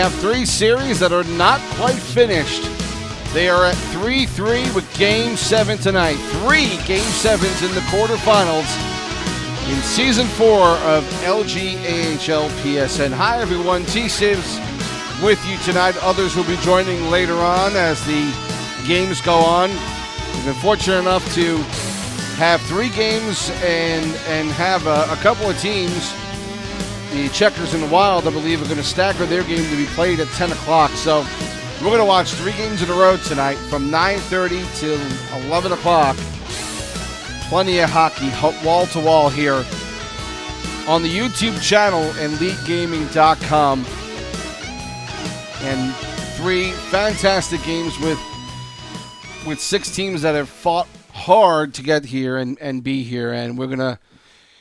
have three series that are not quite finished. They are at 3-3 with Game 7 tonight. 3 Game 7s in the quarterfinals in Season 4 of LeagueGaming.com PSN. Hi, everyone. T-Sibs with you tonight. Others will be joining later on as the games go on. We've been fortunate enough to have 3 games and have a couple of teams. The Checkers and the Wild, I believe, are going to stagger their game to be played at 10 o'clock. So we're going to watch 3 games in a row tonight from 9:30 till 11 o'clock. Plenty of hockey, wall-to-wall here on the YouTube channel and LeagueGaming.com. And 3 fantastic games with 6 teams that have fought hard to get here and be here. And we're going to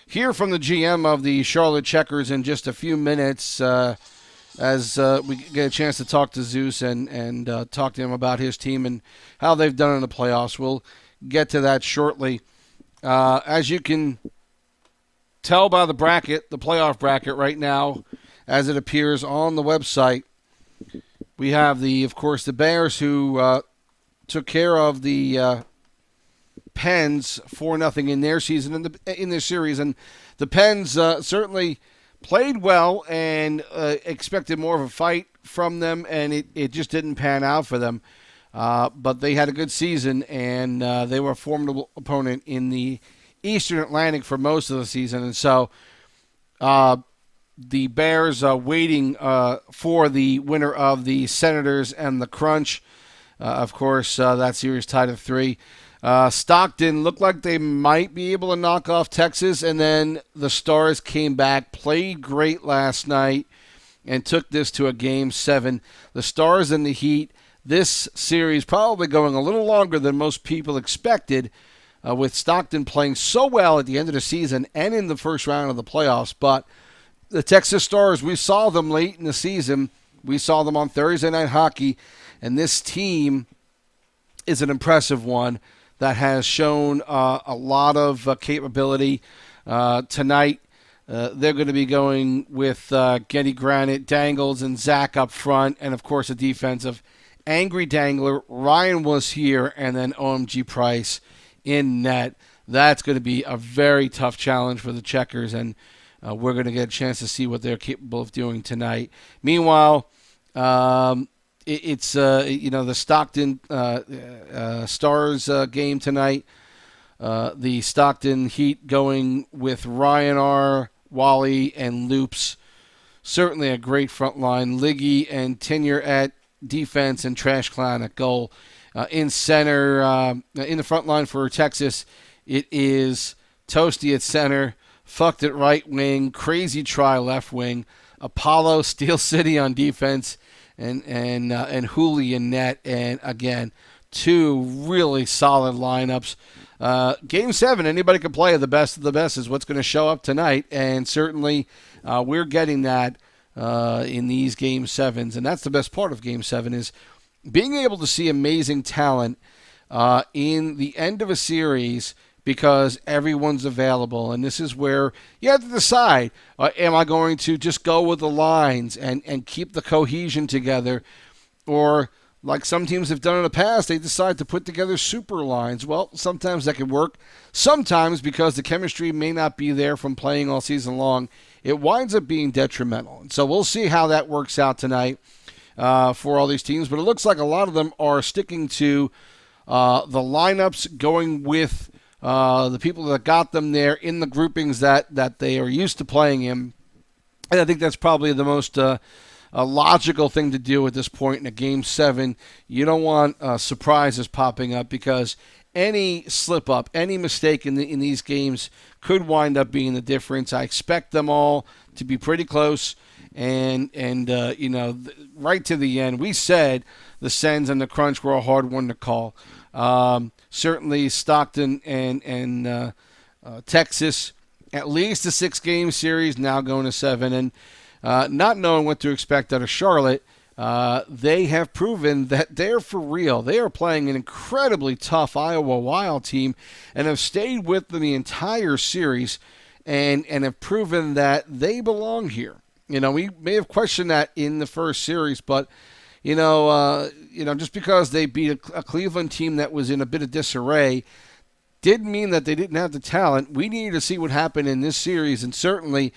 hear from the GM of the Charlotte Checkers in just a few minutes as we get a chance to talk to Zeus and talk to him about his team and how they've done in the playoffs. We'll get to that shortly. As you can tell by the bracket, the playoff bracket right now, as it appears on the website, we have of course, the Bears who took care of the Pens 4-0 in their season in their series, and the Pens certainly played well and expected more of a fight from them, and it just didn't pan out for them. But they had a good season, and they were a formidable opponent in the Eastern Atlantic for most of the season, and so the Bears are waiting for the winner of the Senators and the Crunch. Of course, that series tied at 3. Stockton looked like they might be able to knock off Texas, and then the Stars came back, played great last night, and took this to a Game 7. The Stars and the Heat, this series probably going a little longer than most people expected, with Stockton playing so well at the end of the season and in the first round of the playoffs. But the Texas Stars, we saw them late in the season. We saw them on Thursday Night Hockey, and this team is an impressive one that has shown a lot of capability. Tonight, they're going to be going with Getty Granite, Dangles, and Zach up front, and, of course, a defense of Angry Dangler. Ryan was here, and then OMG Price in net. That's going to be a very tough challenge for the Checkers, and we're going to get a chance to see what they're capable of doing tonight. Meanwhile, it's the Stockton Stars game tonight. The Stockton Heat going with Ryan R., Wally, and Loops. Certainly a great front line. Liggy and Tinier at defense and Trash Clown at goal. In center, in the front line for Texas, it is Toasty at center, Fucked at right wing, Crazy Try left wing, Apollo, Steel City on defense, and Hooley in net. And again, 2 really solid lineups. Game 7, anybody can play. The best of the best is what's going to show up tonight, and certainly we're getting that in these Game 7s. And that's the best part of Game 7 is being able to see amazing talent in the end of a series because everyone's available. And this is where you have to decide, am I going to just go with the lines and keep the cohesion together? Or, like some teams have done in the past, they decide to put together super lines. Well, sometimes that can work. Sometimes, because the chemistry may not be there from playing all season long, it winds up being detrimental. And so we'll see how that works out tonight for all these teams. But it looks like a lot of them are sticking to the lineups, going with the people that got them there in the groupings that they are used to playing in. And I think that's probably the most logical thing to do at this point in a Game 7. You don't want surprises popping up because any slip-up, any mistake in these games could wind up being the difference. I expect them all to be pretty close. And right to the end, we said the Sens and the Crunch were a hard one to call. Certainly Stockton and Texas, at least a 6-game series, now going to 7. And not knowing what to expect out of Charlotte, they have proven that they're for real. They are playing an incredibly tough Iowa Wild team and have stayed with them the entire series and have proven that they belong here. We may have questioned that in the first series, but just because they beat a Cleveland team that was in a bit of disarray didn't mean that they didn't have the talent. We needed to see what happened in this series, and certainly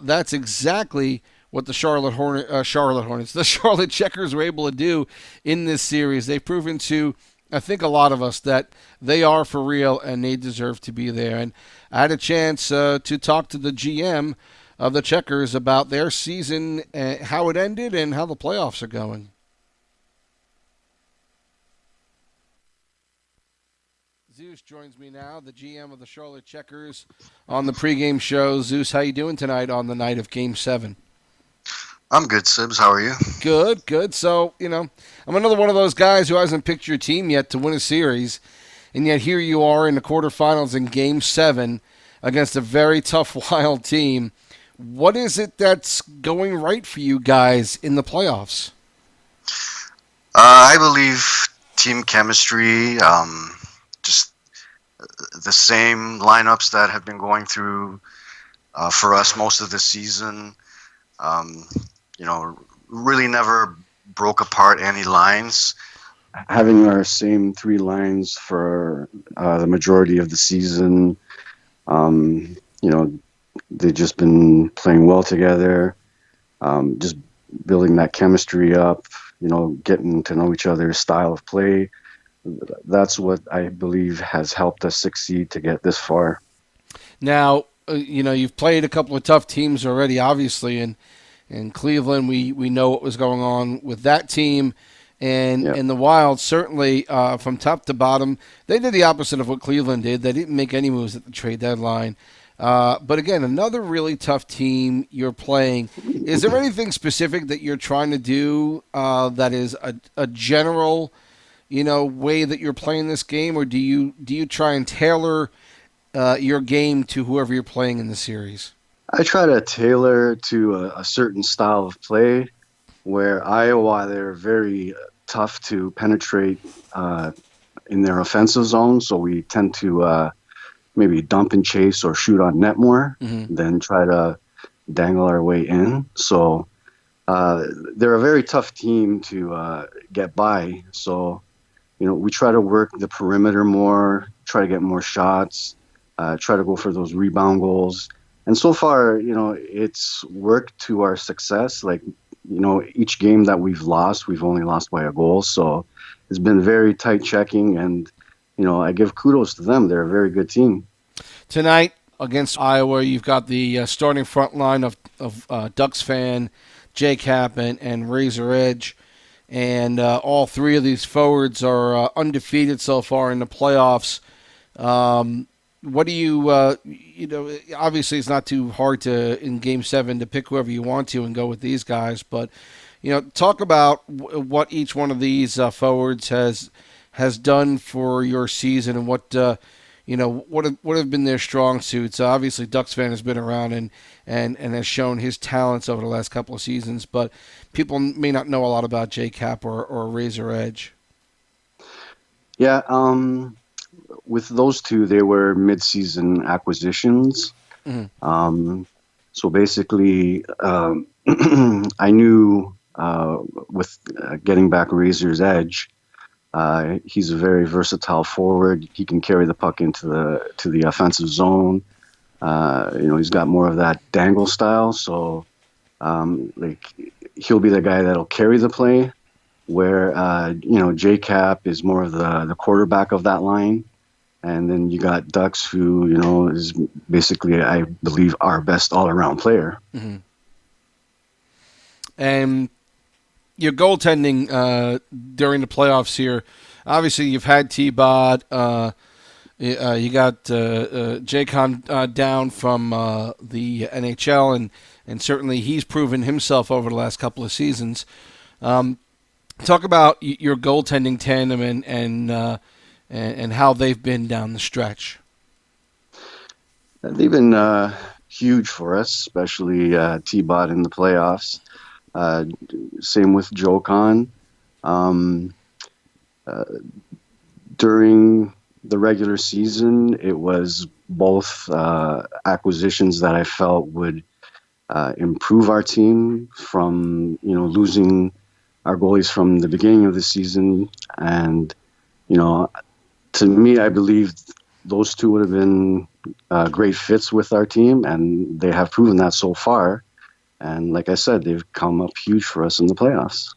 that's exactly what the Charlotte Hornets, the Charlotte Checkers were able to do in this series. They've proven to, I think, a lot of us that they are for real and they deserve to be there. And I had a chance to talk to the GM of the Checkers about their season, how it ended, and how the playoffs are going. Zeus joins me now, the GM of the Charlotte Checkers, on the pregame show. Zeus, how you doing tonight on the night of Game 7? I'm good, Sibs. How are you? Good, good. So, I'm another one of those guys who hasn't picked your team yet to win a series, and yet here you are in the quarterfinals in Game 7 against a very tough Wild team. What is it that's going right for you guys in the playoffs? I believe team chemistry, just the same lineups that have been going through for us most of the season. Um, really never broke apart any lines. Having our same three lines for the majority of the season, um, you know, they've just been playing well together, just building that chemistry up, getting to know each other's style of play. That's what I believe has helped us succeed to get this far. Now, you've played a couple of tough teams already, obviously, and in Cleveland, we know what was going on with that team. And Yeah. in the Wild, certainly from top to bottom, they did the opposite of what Cleveland did. They didn't make any moves at the trade deadline. But again, another really tough team you're playing. Is there anything specific that you're trying to do that is a general, way that you're playing this game, or do you try and tailor your game to whoever you're playing in the series? I try to tailor to a certain style of play where Iowa, they're very tough to penetrate in their offensive zone. So we tend to maybe dump and chase or shoot on net more Mm-hmm. than try to dangle our way in. So uh, they're a very tough team to get by. So, we try to work the perimeter more, try to get more shots, try to go for those rebound goals. And so far, it's worked to our success. Like, each game that we've only lost by a goal. So it's been very tight checking. And, I give kudos to them. They're a very good team. Tonight against Iowa, you've got the starting front line of Ducks fan, J-Cap, and Razor Edge. And all three of these forwards are undefeated so far in the playoffs. What do obviously it's not too hard to, in Game 7, to pick whoever you want to and go with these guys. But, talk about what each one of these forwards has done for your season and what have been their strong suits. Obviously, Ducks fan has been around and has shown his talents over the last couple of seasons, but people may not know a lot about J Cap or Razor Edge. Yeah. With those two, they were mid-season acquisitions. Mm-hmm. Um, so basically, I knew with getting back Razor's Edge, he's a very versatile forward. He can carry the puck into the offensive zone. He's got more of that dangle style. So, like, he'll be the guy that'll carry the play. Where J Cap is more of the quarterback of that line. And then you got Ducks, who is basically, I believe, our best all-around player. Mm-hmm. And your goaltending during the playoffs here, obviously you've had T-Bod. You got Jaycon down from the NHL, and certainly he's proven himself over the last couple of seasons. Talk about your goaltending tandem and how they've been down the stretch. They've been huge for us, especially T-Bot in the playoffs. Uh, Same with Joe Con. Um, uh, During the regular season, it was both acquisitions that I felt would improve our team from losing our goalies from the beginning of the season. And you know, to me, I believe those two would have been great fits with our team, and they have proven that so far. And like I said, they've come up huge for us in the playoffs.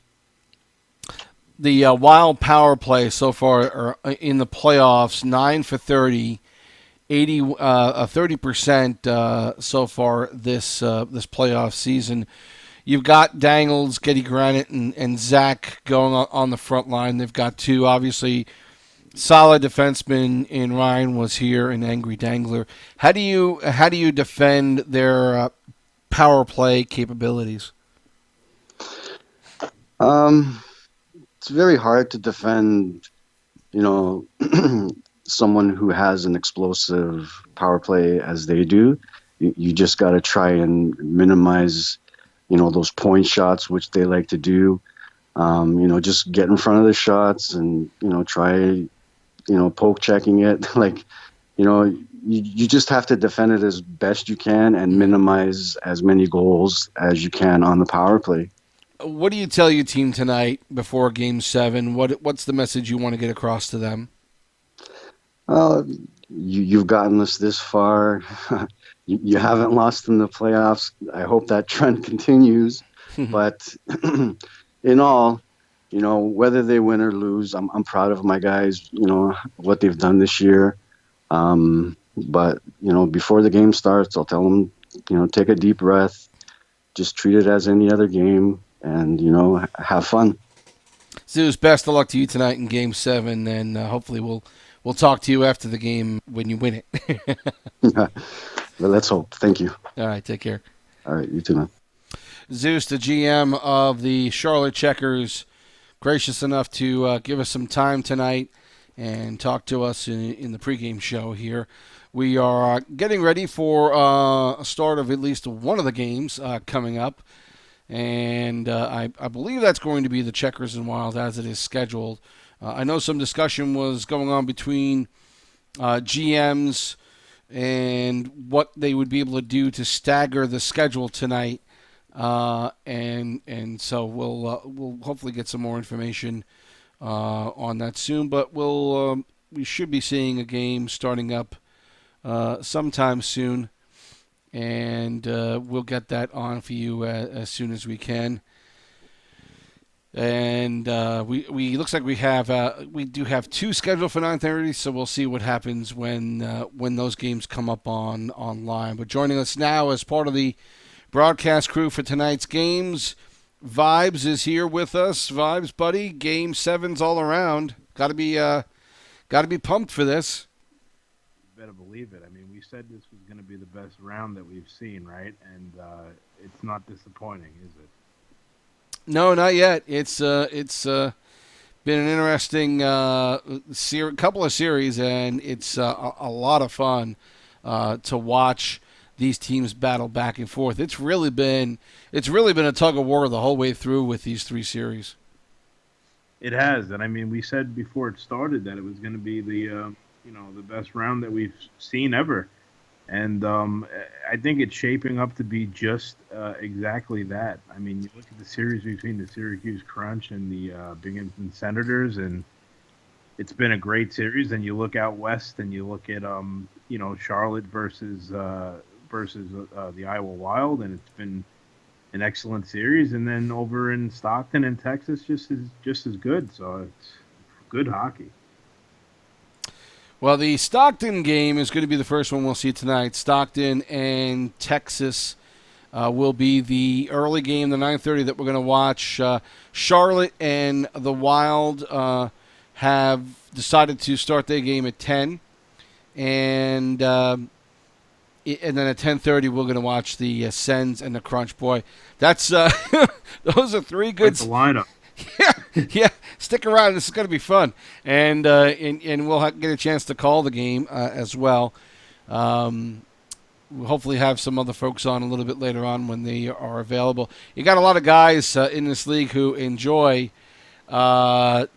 The Wild power play so far in the playoffs, 9 for 30, 30% so far this playoff season. You've got Dangles, Getty Granite, and Zach going on the front line. They've got two obviously solid defensemen in Ryan was here and Angry Dangler. How do you defend their power play capabilities? Um, it's very hard to defend, you know, someone who has an explosive power play as they do. You just got to try and minimize, those point shots, which they like to do. Just get in front of the shots and, try, poke checking it. Like, you just have to defend it as best you can and minimize as many goals as you can on the power play. What do you tell your team tonight before Game 7? What's the message you want to get across to them? Uh, you've gotten us this far. You haven't lost in the playoffs. I hope that trend continues. But in all, whether they win or lose, I'm proud of my guys. What they've done this year. But before the game starts, I'll tell them, take a deep breath, just treat it as any other game, and have fun. Zeus, best of luck to you tonight in Game 7, and hopefully we'll talk to you after the game when you win it. But let's hope. Thank you. All right, take care. All right, you too, man. Zeus, the GM of the Charlotte Checkers, gracious enough to give us some time tonight and talk to us in the pregame show here. We are getting ready for a start of at least one of the games coming up. And I believe that's going to be the Checkers and Wild as it is scheduled. I know some discussion was going on between GMs and what they would be able to do to stagger the schedule tonight, and so we'll hopefully get some more information on that soon. But we should be seeing a game starting up sometime soon, and we'll get that on for you as soon as we can. And we looks like we do have two scheduled for 9:30, so we'll see what happens when those games come up online. But joining us now as part of the broadcast crew for tonight's games, Vibes is here with us. Vibes, buddy, Game 7's all around. Got to be pumped for this. You better believe it. I mean, we said this was going to be the best round that we've seen, right? And it's not disappointing, is it? No, not yet. It's been an interesting couple of series, and it's a lot of fun to watch these teams battle back and forth. It's really been a tug of war the whole way through with these three series. It has, and I mean, we said before it started that it was going to be the best round that we've seen ever. And I think it's shaping up to be just exactly that. I mean, you look at the series between the Syracuse Crunch and the Binghamton Senators, and it's been a great series. And you look out west, and you look at Charlotte versus the Iowa Wild, and it's been an excellent series. And then over in Stockton and Texas, just as good. So it's good hockey. Well, the Stockton game is going to be the first one we'll see tonight. Stockton and Texas will be the early game, the 9:30 that we're going to watch. Charlotte and the Wild have decided to start their game at 10, and then at 10:30 we're going to watch the Sens and the Crunch. Boy, that's those are three good. That's the lineup. Yeah, stick around. This is going to be fun, and we'll get a chance to call the game as well. We'll hopefully have some other folks on a little bit later on when they are available. You got a lot of guys in this league who enjoy watching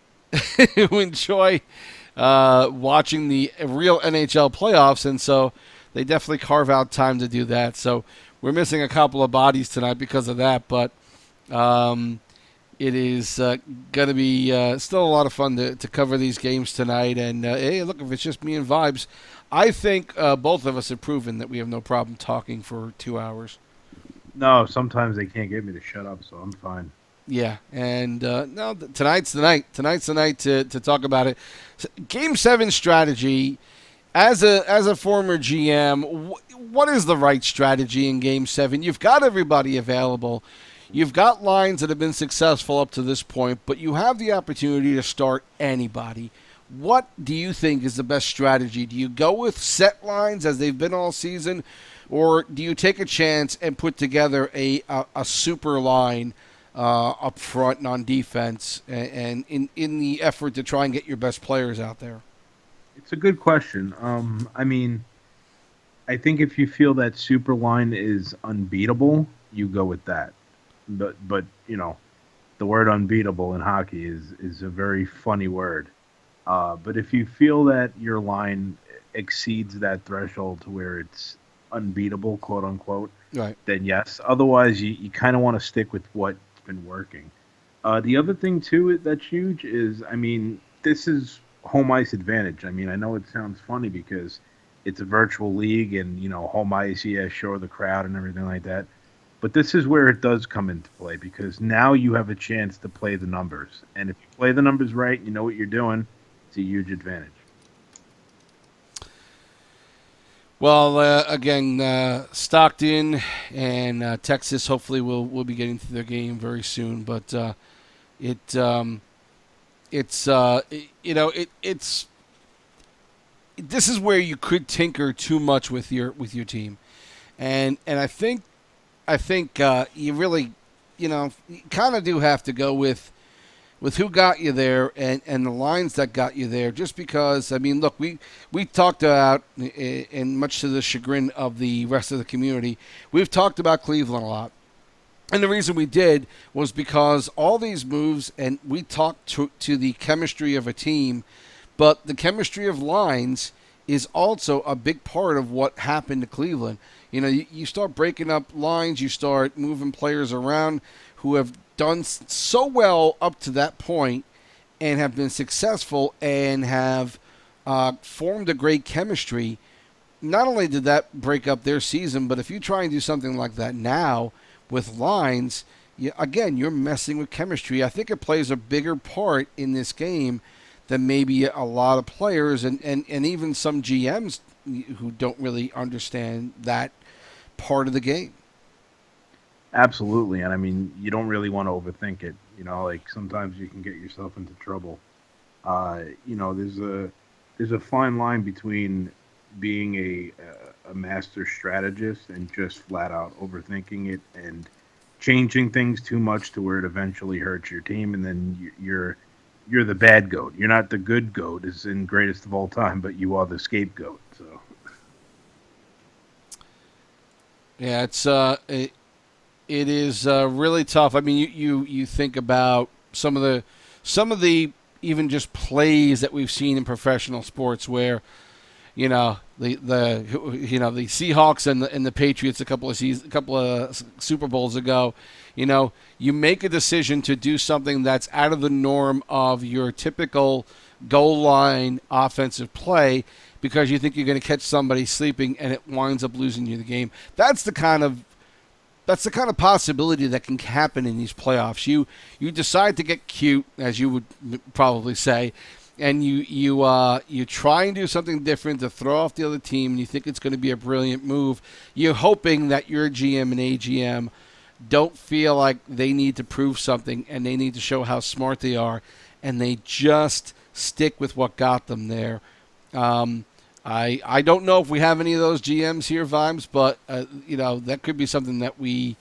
the real NHL playoffs, and so they definitely carve out time to do that. So we're missing a couple of bodies tonight because of that. But um, it is going to be still a lot of fun to cover these games tonight. And hey, look, if it's just me and vibes, I think both of us have proven that we have no problem talking for 2 hours. No, sometimes they can't get me to shut up, so I'm fine. Yeah, and no, tonight's the night. Tonight's the night to talk about it. Game 7 strategy. As a former GM, what is the right strategy in Game 7? You've got everybody available. You've got lines that have been successful up to this point, but you have the opportunity to start anybody. What do you think is the best strategy? Do you go with set lines as they've been all season, or do you take a chance and put together a super line up front and on defense, and in the effort to try and get your best players out there? It's a good question. I mean, I think if you feel that super line is unbeatable, you go with that. But the word unbeatable in hockey is a very funny word. But if you feel that your line exceeds that threshold to where it's unbeatable, quote unquote, Right. then yes. Otherwise, you kind of want to stick with what's been working. The other thing too that's huge is, I mean, this is home ice advantage. I mean, I know it sounds funny because it's a virtual league and home ice, yeah, sure, the crowd and everything like that. But this is where it does come into play because now you have a chance to play the numbers, and if you play the numbers right, you know what you're doing. It's a huge advantage. Well, again, Stockton and Texas hopefully will be getting to their game very soon. But it it's it's this is where you could tinker too much with your team, and I think you really you kind of do have to go with who got you there and the lines that got you there. Just because, I mean, look, we talked about, and much to the chagrin of the rest of the community, we've talked about Cleveland a lot. And the reason we did was because all these moves, and we talked to the chemistry of a team, but the chemistry of lines is also a big part of what happened to Cleveland. You start breaking up lines, you start moving players around who have done so well up to that point and have been successful and have formed a great chemistry. Not only did that break up their season, but if you try and do something like that now with lines, again, you're messing with chemistry. I think it plays a bigger part in this game than maybe a lot of players and even some GMs who don't really understand that part of the game. Absolutely, and I mean, you don't really want to overthink it. Like sometimes you can get yourself into trouble. There's a fine line between being a master strategist and just flat out overthinking it and changing things too much to where it eventually hurts your team, and then you're the bad goat. You're not the good goat, as in greatest of all time, but you are the scapegoat. So Yeah, it is really tough. I mean, you think about some of the even just plays that we've seen in professional sports where the Seahawks and the Patriots a couple of Super Bowls ago. You make a decision to do something that's out of the norm of your typical goal line offensive play because you think you're going to catch somebody sleeping and it winds up losing you the game. That's the kind of possibility that can happen in these playoffs. You decide to get cute, as you would probably say, and you try and do something different to throw off the other team, and you think it's going to be a brilliant move. You're hoping that your GM and AGM don't feel like they need to prove something and they need to show how smart they are, and they just stick with what got them there. I don't know if we have any of those GMs here, Vimes, but that could be something that we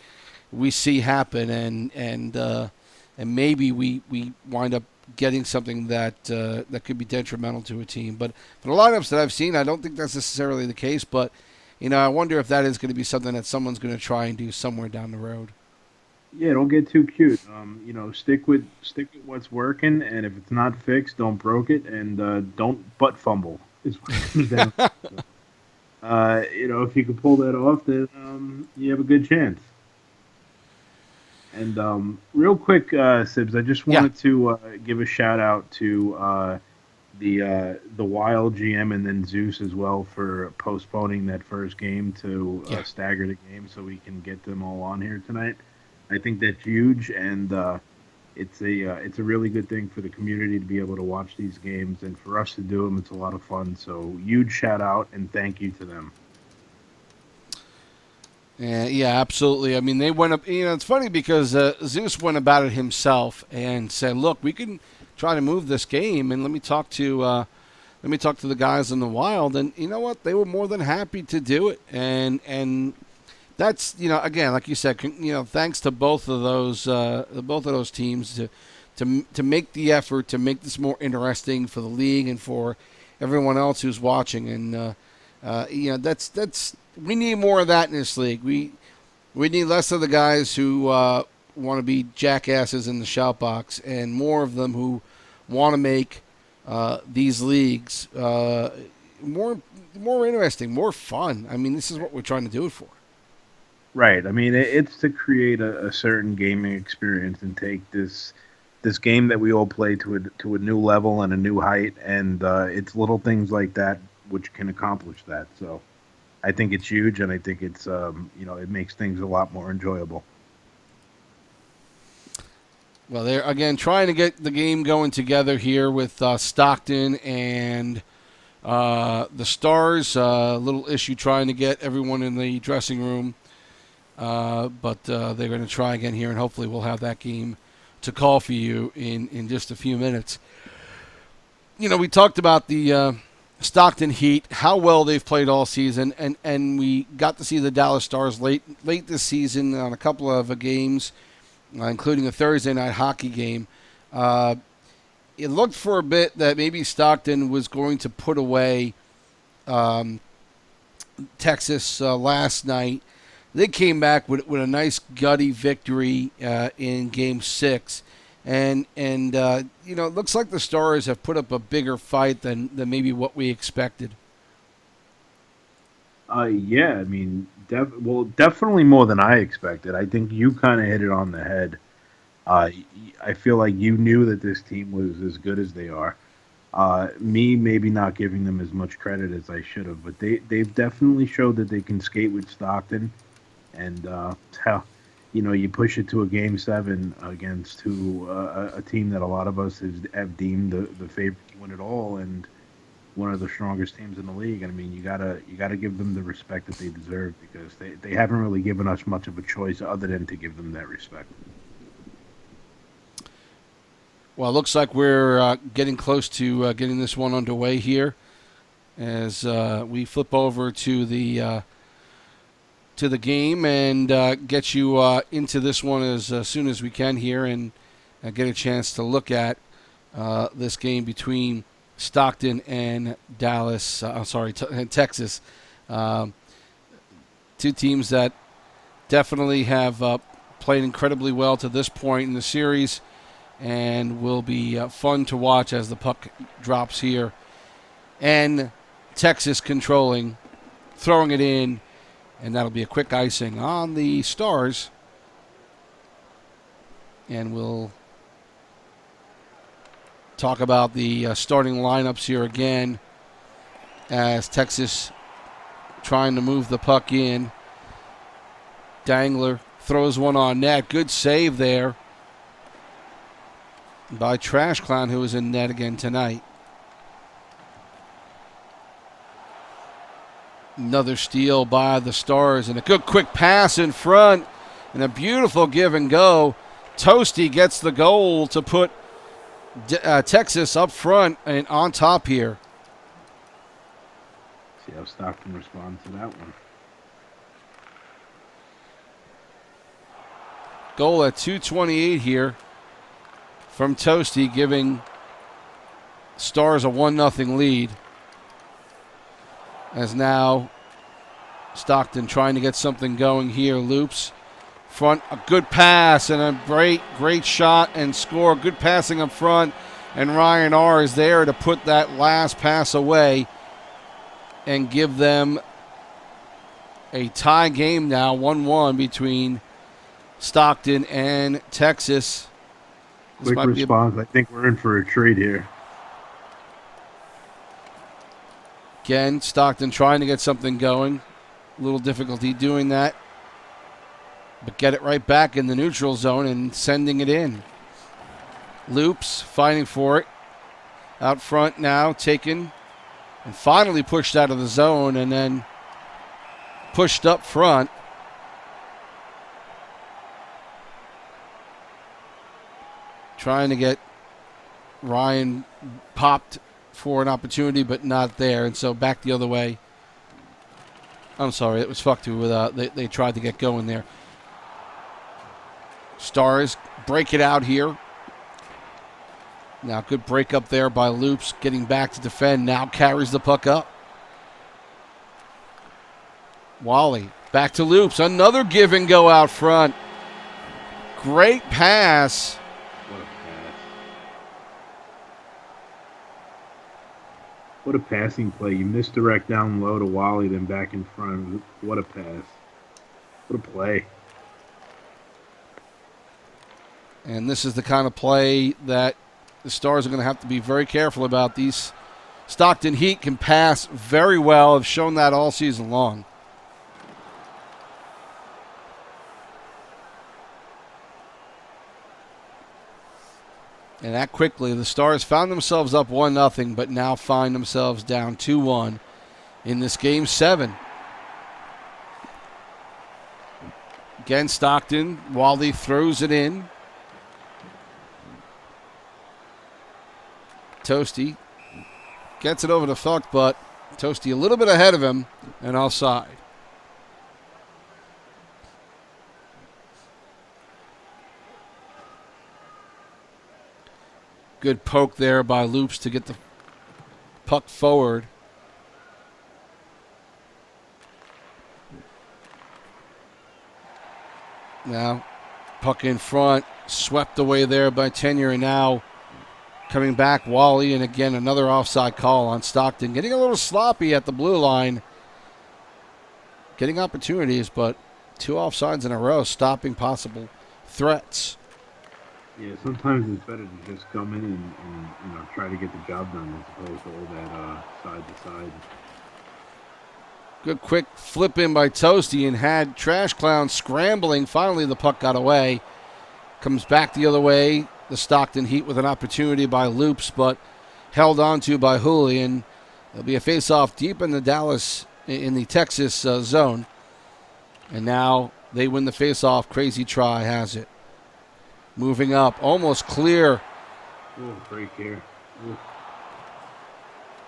see happen, and maybe we wind up getting something that could be detrimental to a team. But for the lineups that I've seen, I don't think that's necessarily the case. But I wonder if that is going to be something that someone's going to try and do somewhere down the road. yeah, don't get too cute. Stick with what's working, and if it's not fixed, don't broke it, and don't butt fumble. Is what it comes down to. If you could pull that off, then you have a good chance. And real quick, Sibs, I just Yeah, wanted to give a shout out to the Wild GM and then Zeus as well for postponing that first game to yeah. stagger the game so we can get them all on here tonight. I think that's huge, and it's a really good thing for the community to be able to watch these games, and for us to do them, it's a lot of fun. So huge shout out and thank you to them. Yeah, absolutely. I mean, they went up. It's funny because Zeus went about it himself and said, "Look, we can try to move this game, and let me talk to the guys in the Wild." And you know what? They were more than happy to do it. And that's again, like you said, thanks to both of those teams to make the effort to make this more interesting for the league and for everyone else who's watching. And that's we need more of that in this league. We need less of the guys who want to be jackasses in the shout box, and more of them who want to make these leagues more interesting, more fun. I mean, this is what we're trying to do it for. Right. I mean, it's to create a certain gaming experience and take this game that we all play to a new level and a new height, and it's little things like that which can accomplish that. So I think it's huge, and I think it's it makes things a lot more enjoyable. Well, they're again trying to get the game going together here with Stockton and the Stars. A little issue trying to get everyone in the dressing room, but they're going to try again here, and hopefully we'll have that game to call for you in just a few minutes. We talked about the Stockton Heat, how well they've played all season, and we got to see the Dallas Stars late this season on a couple of games, including a Thursday night hockey game. It looked for a bit that maybe Stockton was going to put away Texas last night. They came back with a nice gutty victory in Game 6. And it looks like the Stars have put up a bigger fight than maybe what we expected. Yeah, I mean, definitely more than I expected. I think you kind of hit it on the head. I feel like you knew that this team was as good as they are. Me maybe not giving them as much credit as I should have, but they've definitely showed that they can skate with Stockton, and how you push it to a game 7 against a team that a lot of us have deemed the favorite to win it all, and one of the strongest teams in the league. I mean, you gotta give them the respect that they deserve, because they haven't really given us much of a choice other than to give them that respect. Well, it looks like we're getting close to getting this one underway here, as we flip over to the game and get you into this one as soon as we can here, and get a chance to look at this game between Stockton and Dallas. And Texas. Two teams that definitely have played incredibly well to this point in the series, and will be fun to watch as the puck drops here. And Texas controlling, throwing it in, and that'll be a quick icing on the Stars. And we'll talk about the starting lineups here again, as Texas trying to move the puck in. Dangler throws one on net. Good save there by Trash Clown, who was in net again tonight. Another steal by the Stars, and a good quick pass in front, and a beautiful give and go. Toasty gets the goal to put Texas up front and on top here. See how Stockton responds to that one. Goal at 2:28 here from Toasty, giving Stars a 1-0 lead. As now Stockton trying to get something going here. Loops front, a good pass and a great shot and score. Good passing up front, and Ryan R is there to put that last pass away and give them a tie game now, 1-1 between Stockton and Texas. Quick response. I think we're in for a treat here. Again, Stockton trying to get something going. A little difficulty doing that. But get it right back in the neutral zone and sending it in. Loops, fighting for it. Out front now, taken. And finally pushed out of the zone and then pushed up front. Trying to get Ryan popped for an opportunity, but not there. And so back the other way. I'm sorry, it was fucked with. They tried to get going there. Stars break it out here. Now good break up there by Loops, getting back to defend. Now carries the puck up. Wally back to Loops. Another give and go out front. Great pass. What a passing play. You misdirect down low to Wally, then back in front. What a pass. What a play. And this is the kind of play that the Stars are going to have to be very careful about. These Stockton Heat can pass very well, have shown that all season long. And that quickly, the Stars found themselves up 1-0, but now find themselves down 2-1 in this Game 7. Again, Stockton, Wally throws it in. Toasty gets it over to Fuck, but Toasty a little bit ahead of him and offside. Good poke there by Loops to get the puck forward. Now, puck in front, swept away there by Tenure, and now coming back, Wally, and again another offside call on Stockton. Getting a little sloppy at the blue line. Getting opportunities, but 2 offsides in a row, stopping possible threats. Yeah, sometimes it's better to just come in and try to get the job done as opposed to all that side to side. Good quick flip in by Toasty and had Trash Clown scrambling. Finally, the puck got away. Comes back the other way. The Stockton Heat with an opportunity by Loops, but held on to by Julian. There'll be a face-off deep in the Texas zone. And now they win the face-off. Crazy Try has it. Moving up, almost clear. Oh, break here. Ooh.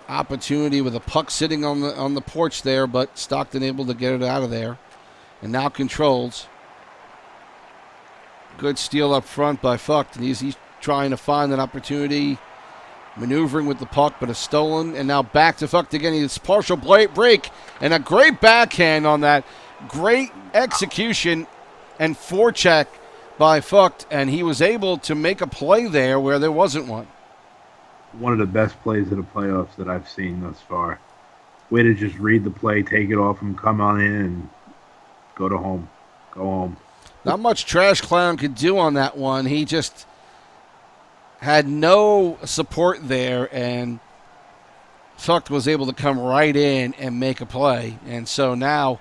Opportunity with a puck sitting on the porch there, but Stockton able to get it out of there. And now controls. Good steal up front by Fucked, and he's trying to find an opportunity. Maneuvering with the puck, but is stolen. And now back to Fucked again. He's partial break, and a great backhand on that. Great execution and forecheck by Fucked, and he was able to make a play there where there wasn't one. One of the best plays of the playoffs that I've seen thus far. Way to just read the play, take it off him, come on in, and go home. Not much Trash Clown could do on that one. He just had no support there, and Fucked was able to come right in and make a play. And so now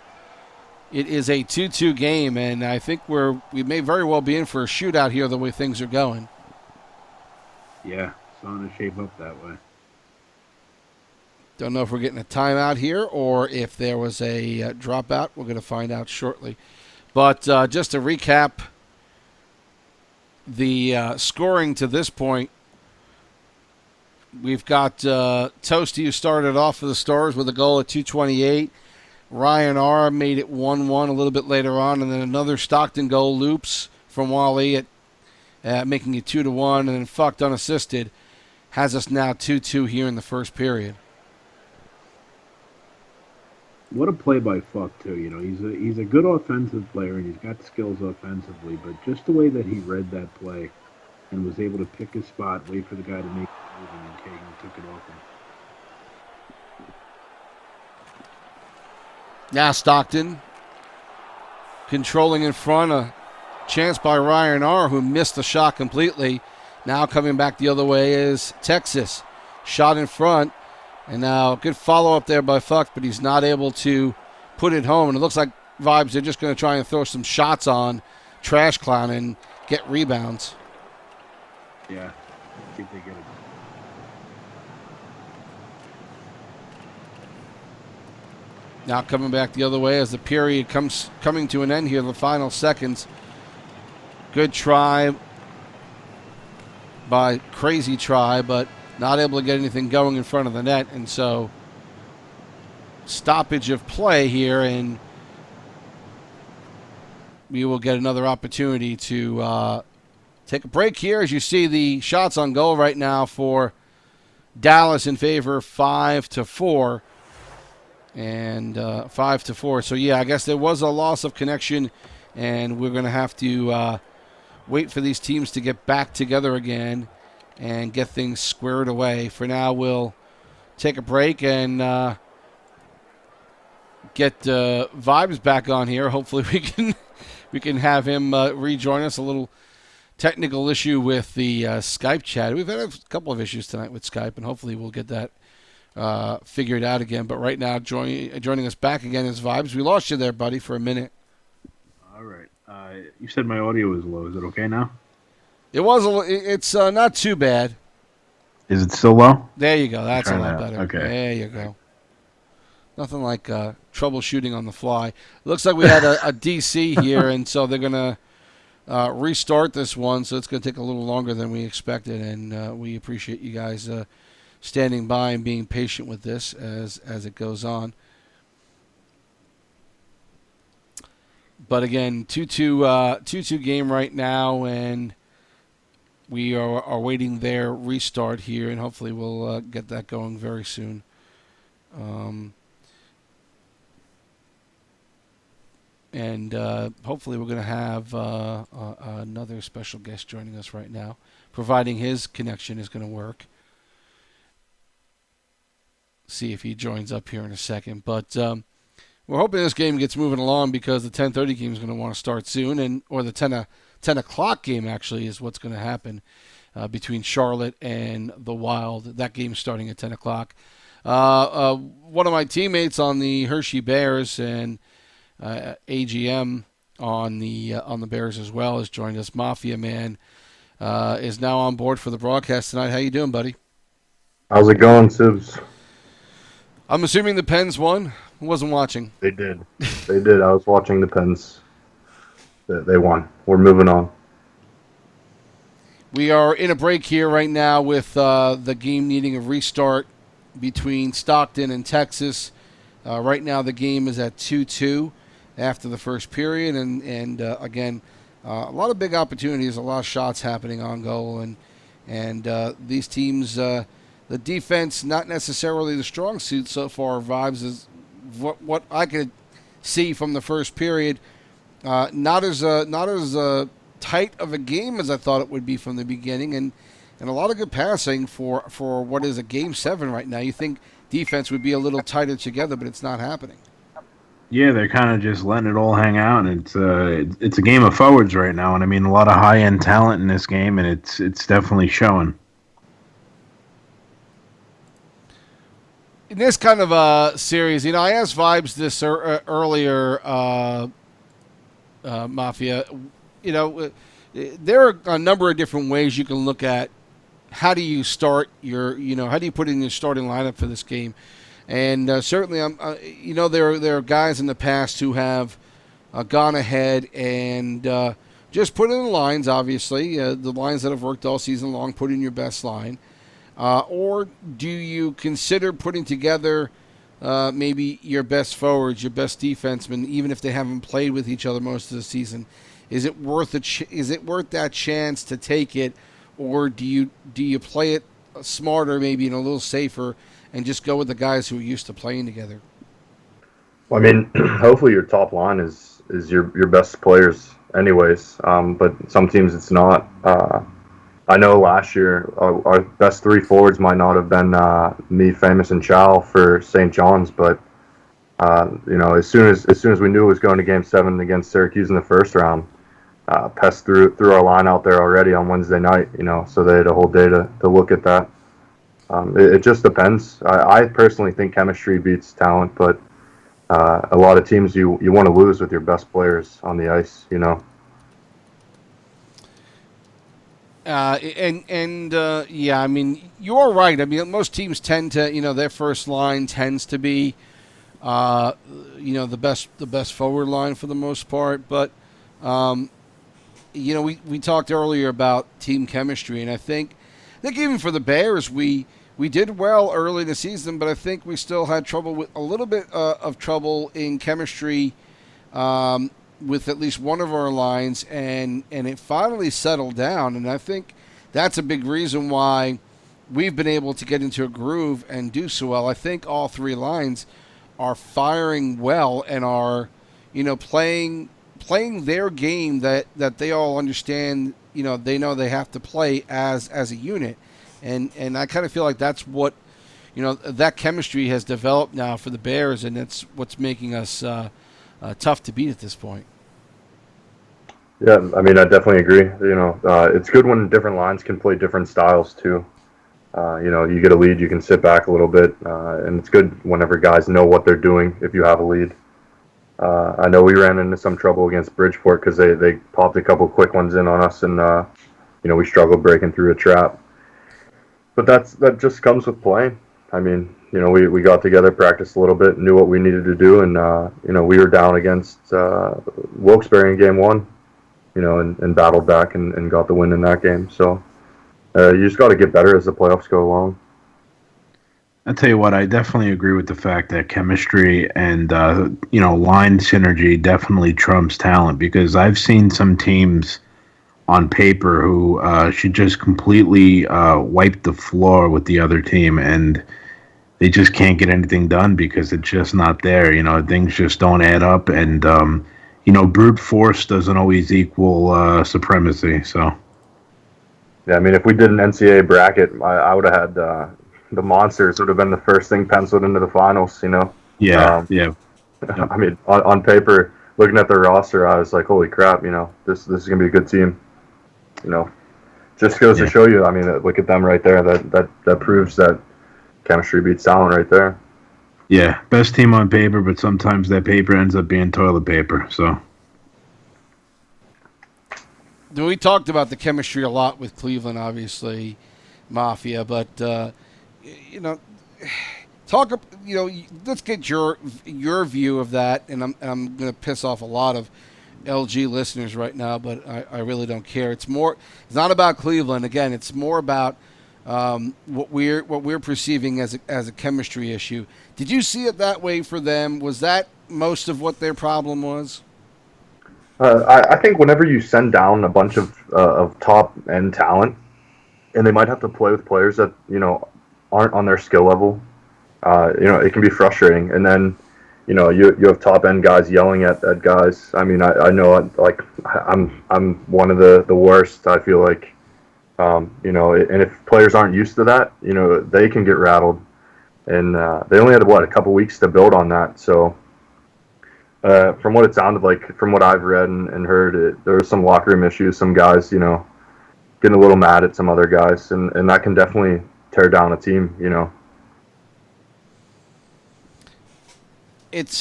it is a 2-2 game, and I think we may very well be in for a shootout here the way things are going. Yeah, starting to shape up that way. Don't know if we're getting a timeout here or if there was a dropout. We're going to find out shortly. But just to recap the scoring to this point, we've got Toasty, who started off for the Stars with a goal at 2:28. Ryan R. made it 1-1 a little bit later on, and then another Stockton goal, Loops from Wally at making it 2-1, and then Fucked unassisted has us now 2-2 here in the first period. What a play by Fuck too. He's a good offensive player and he's got skills offensively, but just the way that he read that play and was able to pick his spot, wait for the guy to make a move, and then Kagan took it off him. Now Stockton controlling in front. A chance by Ryan R., who missed the shot completely. Now coming back the other way is Texas. Shot in front. And now good follow-up there by Fuck, but he's not able to put it home. And it looks like Vibes are just going to try and throw some shots on Trash Clown and get rebounds. Yeah, I think they get it. Now coming back the other way as the period coming to an end here in the final seconds. Good try by Crazy Try, but not able to get anything going in front of the net. And so stoppage of play here, and we will get another opportunity to take a break here. As you see the shots on goal right now for Dallas in favor 5-4. And 5-4. So, yeah, I guess there was a loss of connection, and we're going to have to wait for these teams to get back together again and get things squared away. For now, we'll take a break and get Vibes back on here. Hopefully we can have him rejoin us. A little technical issue with the Skype chat. We've had a couple of issues tonight with Skype, and hopefully we'll get that figured out again. But right now, joining us back again is Vibes. We lost you there, buddy, for a minute. All right. You said my audio was low. Is it okay now? It was. It's not too bad. Is it still low? There you go. That's a lot that. better. Okay. There you go. Nothing like troubleshooting on the fly. Looks like we had a DC here, and so they're going to restart this one. So it's going to take a little longer than we expected, and we appreciate you guys standing by and being patient with this as it goes on. But again, 2-2 game right now, and we are waiting their restart here, and hopefully we'll get that going very soon. And hopefully we're going to have another special guest joining us right now, providing his connection is going to work. See if he joins up here in a second. But we're hoping this game gets moving along because the 10:30 game is going to want to start soon, or the 10 o'clock game actually is what's going to happen between Charlotte and the Wild. That game starting at 10 o'clock. One of my teammates on the Hershey Bears and AGM on the Bears as well has joined us. Mafia Man is now on board for the broadcast tonight. How you doing, buddy? How's it going, Sibs? I'm assuming the Pens won. I wasn't watching. They did. They did. I was watching the Pens. They won. We're moving on. We are in a break here right now with the game needing a restart between Stockton and Texas. Right now the game is at 2-2 after the first period. And again, a lot of big opportunities, a lot of shots happening on goal. And these teams... the defense, not necessarily the strong suit so far. Vibes is what I could see from the first period. Not as tight of a game as I thought it would be from the beginning, and a lot of good passing for what is a Game 7 right now. You think defense would be a little tighter together, but it's not happening. Yeah, they're kind of just letting it all hang out, and it's a game of forwards right now. And I mean, a lot of high-end talent in this game, and it's definitely showing. In this kind of a series, I asked Vibes this earlier, Mafia. There are a number of different ways you can look at how do you start your, how do you put in your starting lineup for this game. And certainly, there are guys in the past who have gone ahead and just put in the lines, obviously, the lines that have worked all season long, put in your best line. Or do you consider putting together maybe your best forwards, your best defensemen, even if they haven't played with each other most of the season? Is it worth that chance to take it, or do you play it smarter, maybe, and a little safer, and just go with the guys who are used to playing together? Well, I mean, hopefully your top line is your best players, anyways. But some teams it's not. I know last year our best three forwards might not have been me, Famous, and Chow for St. John's, but As soon as we knew it was going to Game 7 against Syracuse in the first round, Pest threw our line out there already on Wednesday night. So they had a whole day to look at that. It just depends. I personally think chemistry beats talent, but a lot of teams you want to lose with your best players on the ice. Yeah, I mean, you're right. I mean, most teams tend to, their first line tends to be, the best forward line for the most part. But, we talked earlier about team chemistry, and I think even for the Bears, we did well early in the season, but I think we still had trouble with a little bit of trouble in chemistry with at least one of our lines, and it finally settled down. And I think that's a big reason why we've been able to get into a groove and do so well. I think all three lines are firing well and are, playing their game that they all understand. They know they have to play as a unit, and I kind of feel like that's what that chemistry has developed now for the Bears, and that's what's making us tough to beat at this point. Yeah, I mean, I definitely agree. It's good when different lines can play different styles too. You get a lead, you can sit back a little bit, and it's good whenever guys know what they're doing if you have a lead. I know we ran into some trouble against Bridgeport because they popped a couple quick ones in on us, and we struggled breaking through a trap. But that just comes with playing. I mean, we got together, practiced a little bit, knew what we needed to do, and we were down against Wilkes-Barre in Game 1, and battled back and got the win in that game. So you just got to get better as the playoffs go along. I'll tell you what, I definitely agree with the fact that chemistry and, line synergy definitely trumps talent, because I've seen some teams on paper who should just completely wipe the floor with the other team, and they just can't get anything done because it's just not there. Things just don't add up, and, brute force doesn't always equal supremacy, so. Yeah, I mean, if we did an NCAA bracket, I would have had the Monsters would have been the first thing penciled into the finals, Yeah. I mean, on paper, looking at their roster, I was like, holy crap, this is going to be a good team. Just goes to show you, I mean, look at them right there. That proves that chemistry beats talent right there. Yeah, best team on paper, but sometimes that paper ends up being toilet paper, so. We talked about the chemistry a lot with Cleveland, obviously, Mafia, but let's get your view of that, and I'm going to piss off a lot of LG listeners right now, but I really don't care. It's not about Cleveland. Again, it's more about what we're perceiving as a chemistry issue. Did you see it that way for them? Was that most of what their problem was? I think whenever you send down a bunch of top end talent, and they might have to play with players that aren't on their skill level, it can be frustrating. And then you have top end guys yelling at guys. I mean, I know, like, I'm one of the worst. I feel like, and if players aren't used to that, they can get rattled. And they only had a couple weeks to build on that. So from what it sounded like, from what I've read and heard, there was some locker room issues. Some guys, getting a little mad at some other guys, and that can definitely tear down a team. It's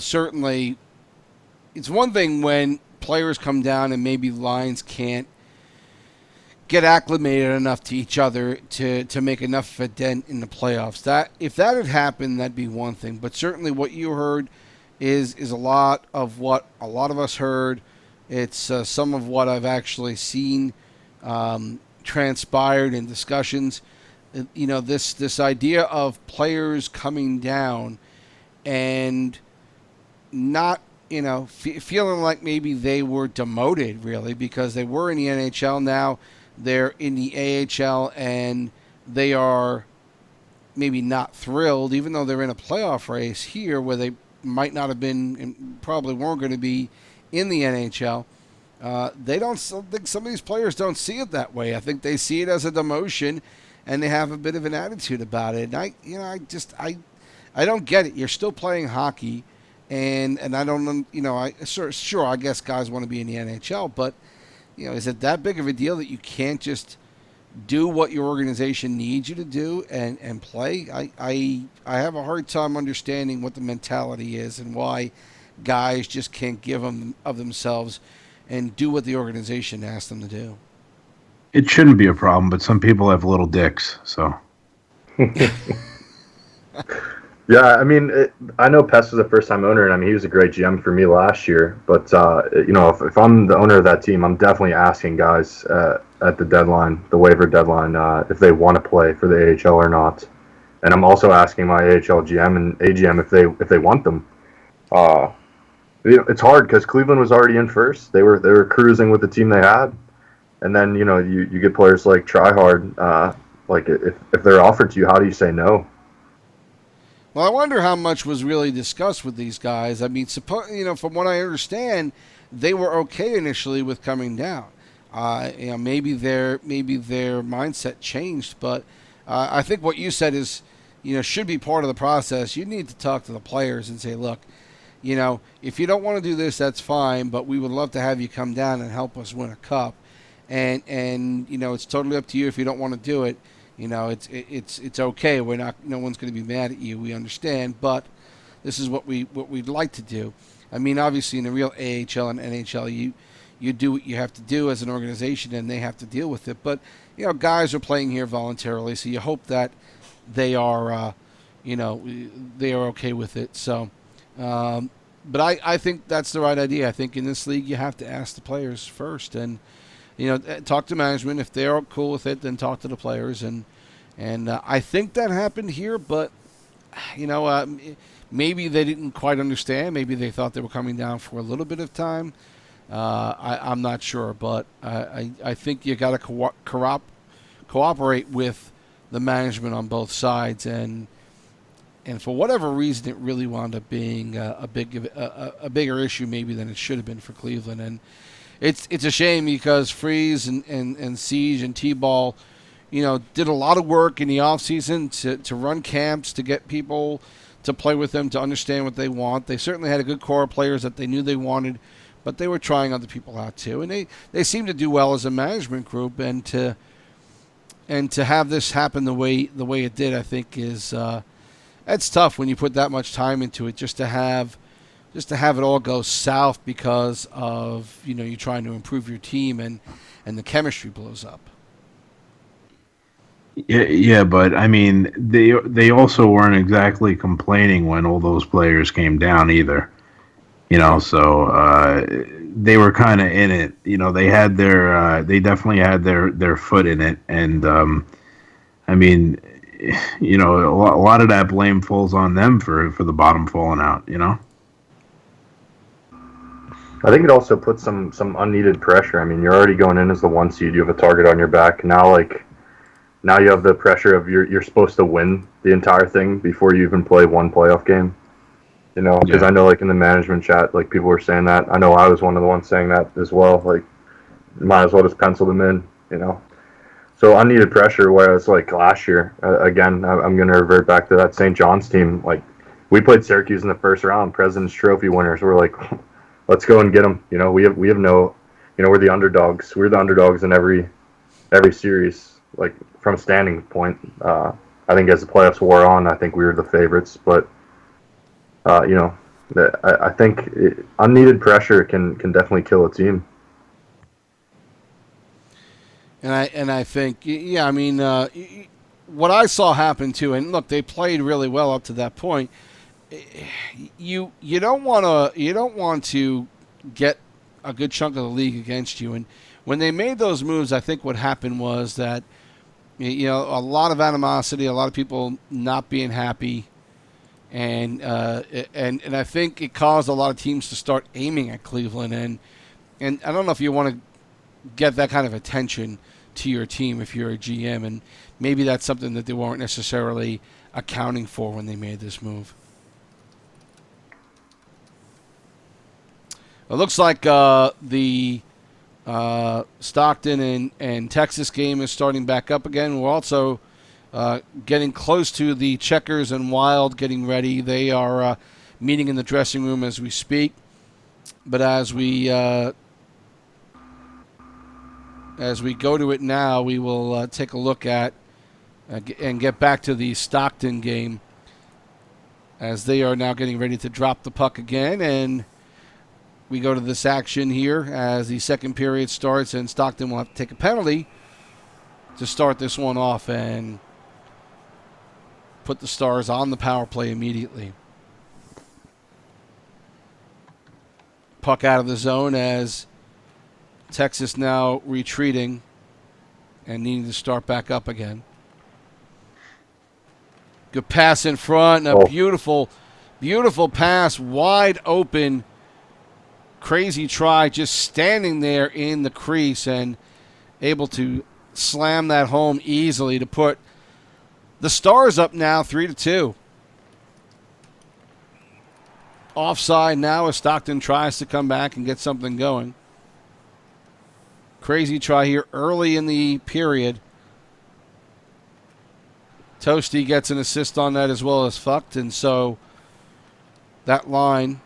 certainly, it's one thing when players come down and maybe lines can't get acclimated enough to each other to make enough of a dent in the playoffs. That if that had happened, that'd be one thing. But certainly what you heard is a lot of what a lot of us heard. It's some of what I've actually seen transpired in discussions. This idea of players coming down and not, feeling like maybe they were demoted, really, because they were in the NHL. Now they're in the AHL, and they are maybe not thrilled, even though they're in a playoff race here where they might not have been and probably weren't going to be in the NHL. They don't think some of these players don't see it that way. I think they see it as a demotion, and they have a bit of an attitude about it. And I I don't get it. You're still playing hockey, and I don't, sure, I guess guys want to be in the NHL, but is it that big of a deal that you can't just do what your organization needs you to do and play? I have a hard time understanding what the mentality is and why guys just can't give them of themselves and do what the organization asks them to do. It shouldn't be a problem, but some people have little dicks, so. Yeah, I mean, I know Pest was a first-time owner, and I mean, he was a great GM for me last year. But if I'm the owner of that team, I'm definitely asking guys at the deadline, the waiver deadline, if they want to play for the AHL or not. And I'm also asking my AHL GM and AGM if they want them. It's hard because Cleveland was already in first. They were cruising with the team they had, and then you get players like Tryhard. Like if they're offered to you, how do you say no? Well, I wonder how much was really discussed with these guys. I mean, from what I understand, they were okay initially with coming down. Maybe their mindset changed, but I think what you said is, should be part of the process. You need to talk to the players and say, look, if you don't want to do this, that's fine, but we would love to have you come down and help us win a cup. And it's totally up to you if you don't want to do it. It's okay. We're not. No one's going to be mad at you. We understand, but this is what we'd like to do. I mean, obviously, in the real AHL and NHL, you do what you have to do as an organization, and they have to deal with it. But guys are playing here voluntarily, so you hope that they are, they are okay with it. So, but I think that's the right idea. I think in this league, you have to ask the players first, and talk to management. If they're cool with it, then talk to the players. And I think that happened here, but maybe they didn't quite understand. Maybe they thought they were coming down for a little bit of time. I'm not sure, but I think you got to cooperate with the management on both sides. And for whatever reason, it really wound up being a bigger issue maybe than it should have been for Cleveland. And it's a shame because Freeze and Siege and T-Ball, did a lot of work in the offseason to run camps, to get people to play with them, to understand what they want. They certainly had a good core of players that they knew they wanted, but they were trying other people out too. And they seem to do well as a management group, and to have this happen the way it did, I think is it's tough when you put that much time into it just to have it all go south because of you trying to improve your team and the chemistry blows up. Yeah, but I mean, they also weren't exactly complaining when all those players came down either. So they were kind of in it. They had they definitely had their foot in it, and I mean, a lot of that blame falls on them for the bottom falling out. I think it also puts some unneeded pressure. I mean, you're already going in as the 1 seed. You have a target on your back. Now you have the pressure of you're supposed to win the entire thing before you even play one playoff game. Because I know in the management chat, people were saying that. I know I was one of the ones saying that as well. Might as well just pencil them in. So unneeded pressure. Whereas last year, again, I'm going to revert back to that St. John's team. We played Syracuse in the first round, President's Trophy winners. We're let's go and get them. We have no, we're the underdogs. We're the underdogs in every series. From a standing point, I think as the playoffs wore on, I think we were the favorites. But I think unneeded pressure can definitely kill a team. And I think I mean what I saw happen too. And look, they played really well up to that point. You don't want to get a good chunk of the league against you. And when they made those moves, I think what happened was that a lot of animosity, a lot of people not being happy, and I think it caused a lot of teams to start aiming at Cleveland. And I don't know if you want to get that kind of attention to your team if you're a GM, and maybe that's something that they weren't necessarily accounting for when they made this move. It looks like the Stockton and Texas game is starting back up again. We're also getting close to the Checkers and Wild, getting ready. They are meeting in the dressing room as we speak. But as we go to it now, we will take a look at and get back to the Stockton game, as they are now getting ready to drop the puck again. And we go to this action here as the second period starts, and Stockton will have to take a penalty to start this one off and put the Stars on the power play immediately. Puck out of the zone as Texas now retreating and needing to start back up again. Good pass in front. A beautiful, beautiful pass. Wide open. Crazy try. Just standing there in the crease and able to slam that home easily to put the Stars up now 3-2. Offside now as Stockton tries to come back and get something going. Crazy try here early in the period. Toasty gets an assist on that as well as Fucked, and so that line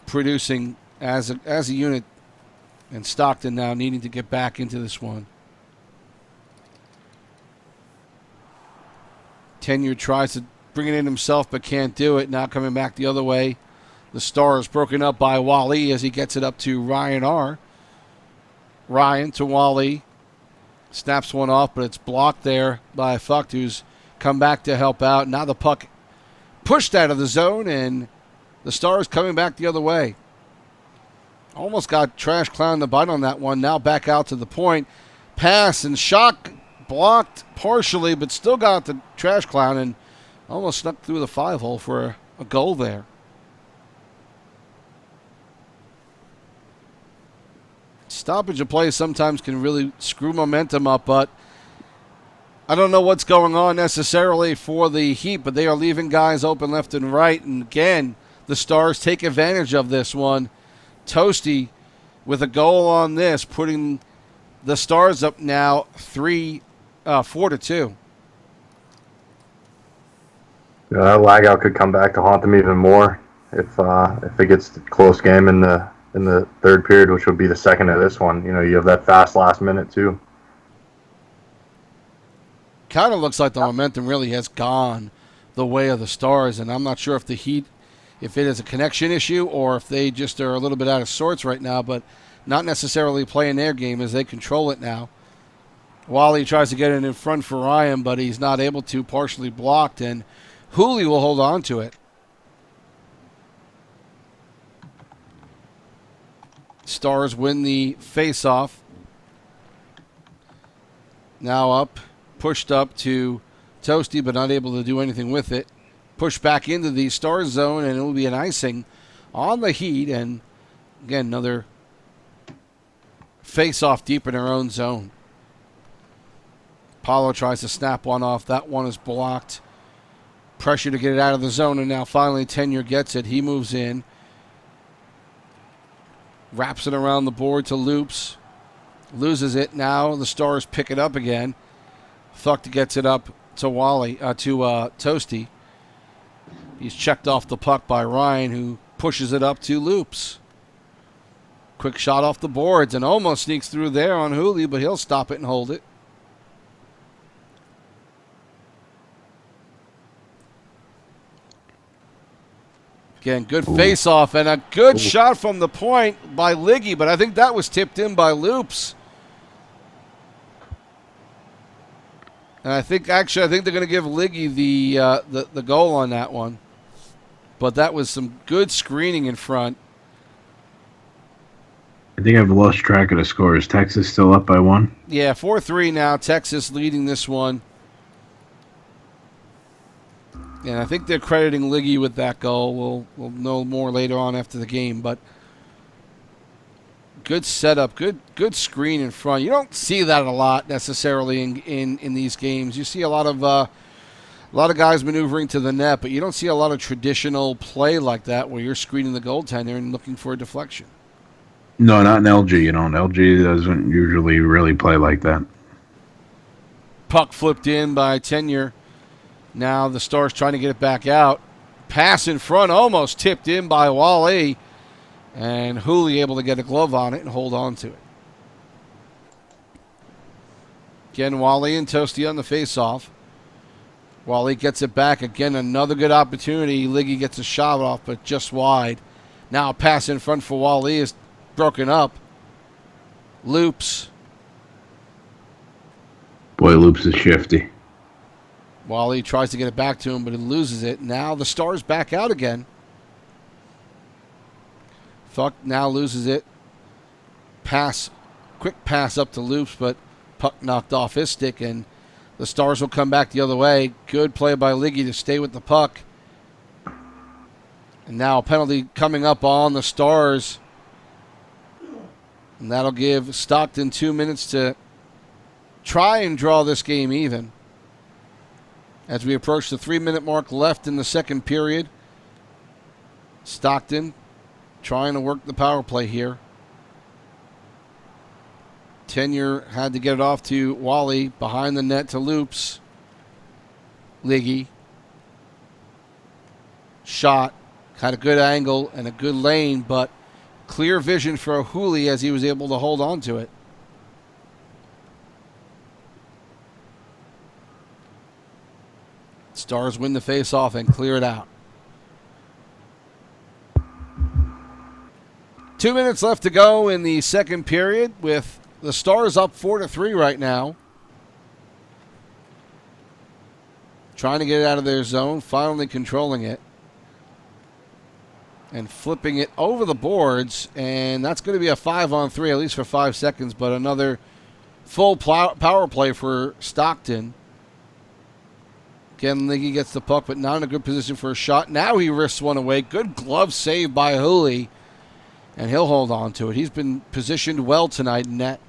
producing as a unit, and Stockton now needing to get back into this one. Tenure tries to bring it in himself but can't do it. Now coming back the other way. The Stars broken up by Wally as he gets it up to Ryan R. Ryan to Wally. Snaps one off, but it's blocked there by Fucked, who's come back to help out. Now the puck pushed out of the zone, and the Stars coming back the other way. Almost got Trash Clown the bite on that one. Now back out to the point. Pass and shot blocked partially, but still got the Trash Clown and almost snuck through the 5-hole for a goal there. Stoppage of play sometimes can really screw momentum up, but I don't know what's going on necessarily for the Heat, but they are leaving guys open left and right. And again, the Stars take advantage of this one. Toasty with a goal on this, putting the Stars up now 4-2. Yeah, that lag out could come back to haunt them even more if it gets a close game in the third period, which would be the second of this one. You know, you have that fast last minute too. Kind of looks like the momentum really has gone the way of the Stars, and I'm not sure if the Heat, if it is a connection issue or if they just are a little bit out of sorts right now, but not necessarily playing their game as they control it now. Wally tries to get it in front for Ryan, but he's not able to, partially blocked, and Hooley will hold on to it. Stars win the face-off. Now up, pushed up to Toasty, but not able to do anything with it. Pushed back into the Stars zone, and it will be an icing on the Heat. And again, another face-off deep in their own zone. Paulo tries to snap one off. That one is blocked. Pressure to get it out of the zone, and now finally Tenure gets it. He moves in. Wraps it around the board to Loops. Loses it. Now the Stars pick it up again. Fucked gets it up to Wally, to Toasty. He's checked off the puck by Ryan, who pushes it up to Loops. Quick shot off the boards and almost sneaks through there on Hooley, but he'll stop it and hold it. Again, good face-off and a good shot from the point by Liggy, but I think that was tipped in by Loops. And I think they're going to give Liggy the goal on that one. But that was some good screening in front. I think I've lost track of the score. Is Texas still up by 1? Yeah, 4-3 now. Texas leading this one. And I think they're crediting Liggy with that goal. We'll know more later on after the game. But good setup, good screen in front. You don't see that a lot necessarily in these games. You see a lot of guys maneuvering to the net, but you don't see a lot of traditional play like that where you're screening the goaltender and looking for a deflection. No, not in LG. You know, LG doesn't usually really play like that. Puck flipped in by Tenure. Now the Stars trying to get it back out. Pass in front, almost tipped in by Wally. And Hooley able to get a glove on it and hold on to it. Again, Wally and Toasty on the face-off. Wally gets it back. Again, another good opportunity. Liggy gets a shot off, but just wide. Now a pass in front for Wally is broken up. Loops. Boy, Loops is shifty. Wally tries to get it back to him, but he loses it. Now the Stars back out again. Fuck now loses it. Quick pass up to Loops, but puck knocked off his stick, and the Stars will come back the other way. Good play by Liggy to stay with the puck. And now a penalty coming up on the Stars. And that'll give Stockton 2 minutes to try and draw this game even. As we approach the 3-minute mark left in the second period. Stockton trying to work the power play here. Tenure had to get it off to Wally. Behind the net to Loops. Liggy. Shot. Had a good angle and a good lane, but clear vision for Hooley as he was able to hold on to it. Stars win the face-off and clear it out. 2 minutes left to go in the second period with the Stars up 4-3 right now. Trying to get it out of their zone, finally controlling it. And flipping it over the boards, and that's going to be a 5-on-3, at least for 5 seconds, but another full power play for Stockton. Again, Liggy gets the puck, but not in a good position for a shot. Now he risks one away. Good glove save by Hooley, and he'll hold on to it. He's been positioned well tonight in net.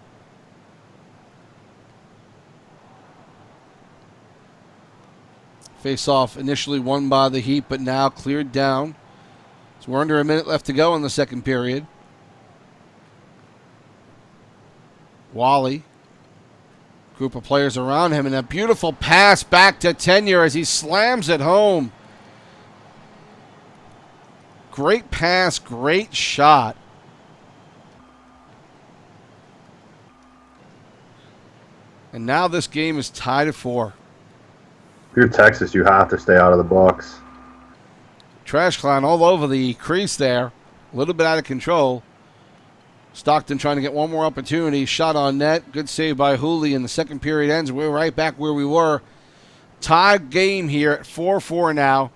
Face-off initially won by the Heat, but now cleared down. So we're under a minute left to go in the second period. Wally. Group of players around him, and a beautiful pass back to Tenure as he slams it home. Great pass, great shot. And now this game is tied at 4. If you're Texas, you have to stay out of the box. Trash clown all over the crease there. A little bit out of control. Stockton trying to get one more opportunity. Shot on net. Good save by Hooley, and the second period ends. We're right back where we were. Tied game here at 4-4 now.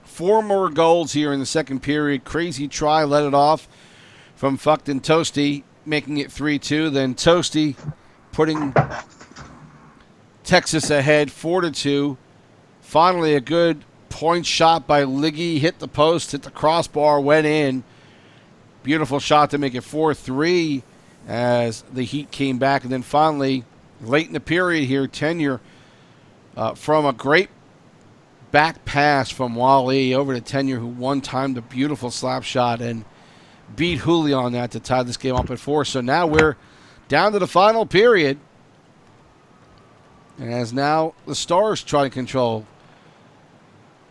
4 more goals here in the second period. Crazy try, let it off from Fucked and Toasty, making it 3-2. Then Toasty putting Texas ahead 4-2. Finally a good point shot by Liggy. Hit the post, hit the crossbar, went in. Beautiful shot to make it 4-3 as the Heat came back. And then finally, late in the period here, Tenure from a great back pass from Wally over to Tenure, who one-timed a beautiful slap shot and beat Hooley on that to tie this game up at 4. So now we're down to the final period. And as now the Stars try to control.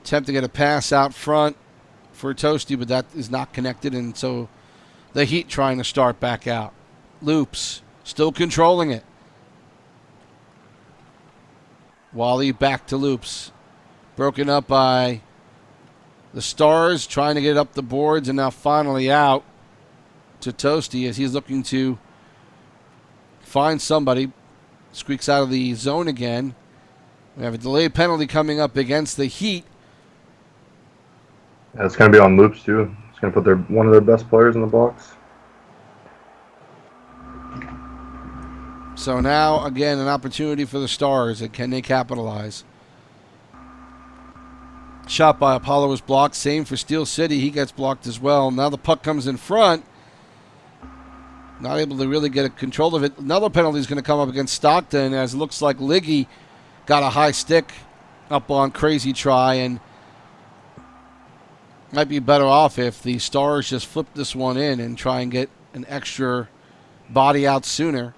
Attempt to get a pass out front for Toasty, but that is not connected, and so the Heat trying to start back out. Loops, still controlling it. Wally back to Loops. Broken up by the Stars, trying to get up the boards, and now finally out to Toasty as he's looking to find somebody. Squeaks out of the zone again. We have a delayed penalty coming up against the Heat. Yeah, it's going to be on Loops, too. It's going to put one of their best players in the box. So now, again, an opportunity for the Stars. And can they capitalize? Shot by Apollo was blocked. Same for Steel City. He gets blocked as well. Now the puck comes in front. Not able to really get a control of it. Another penalty is going to come up against Stockton, as it looks like Liggy got a high stick up on Crazy Try, and might be better off if the Stars just flip this one in and try and get an extra body out sooner.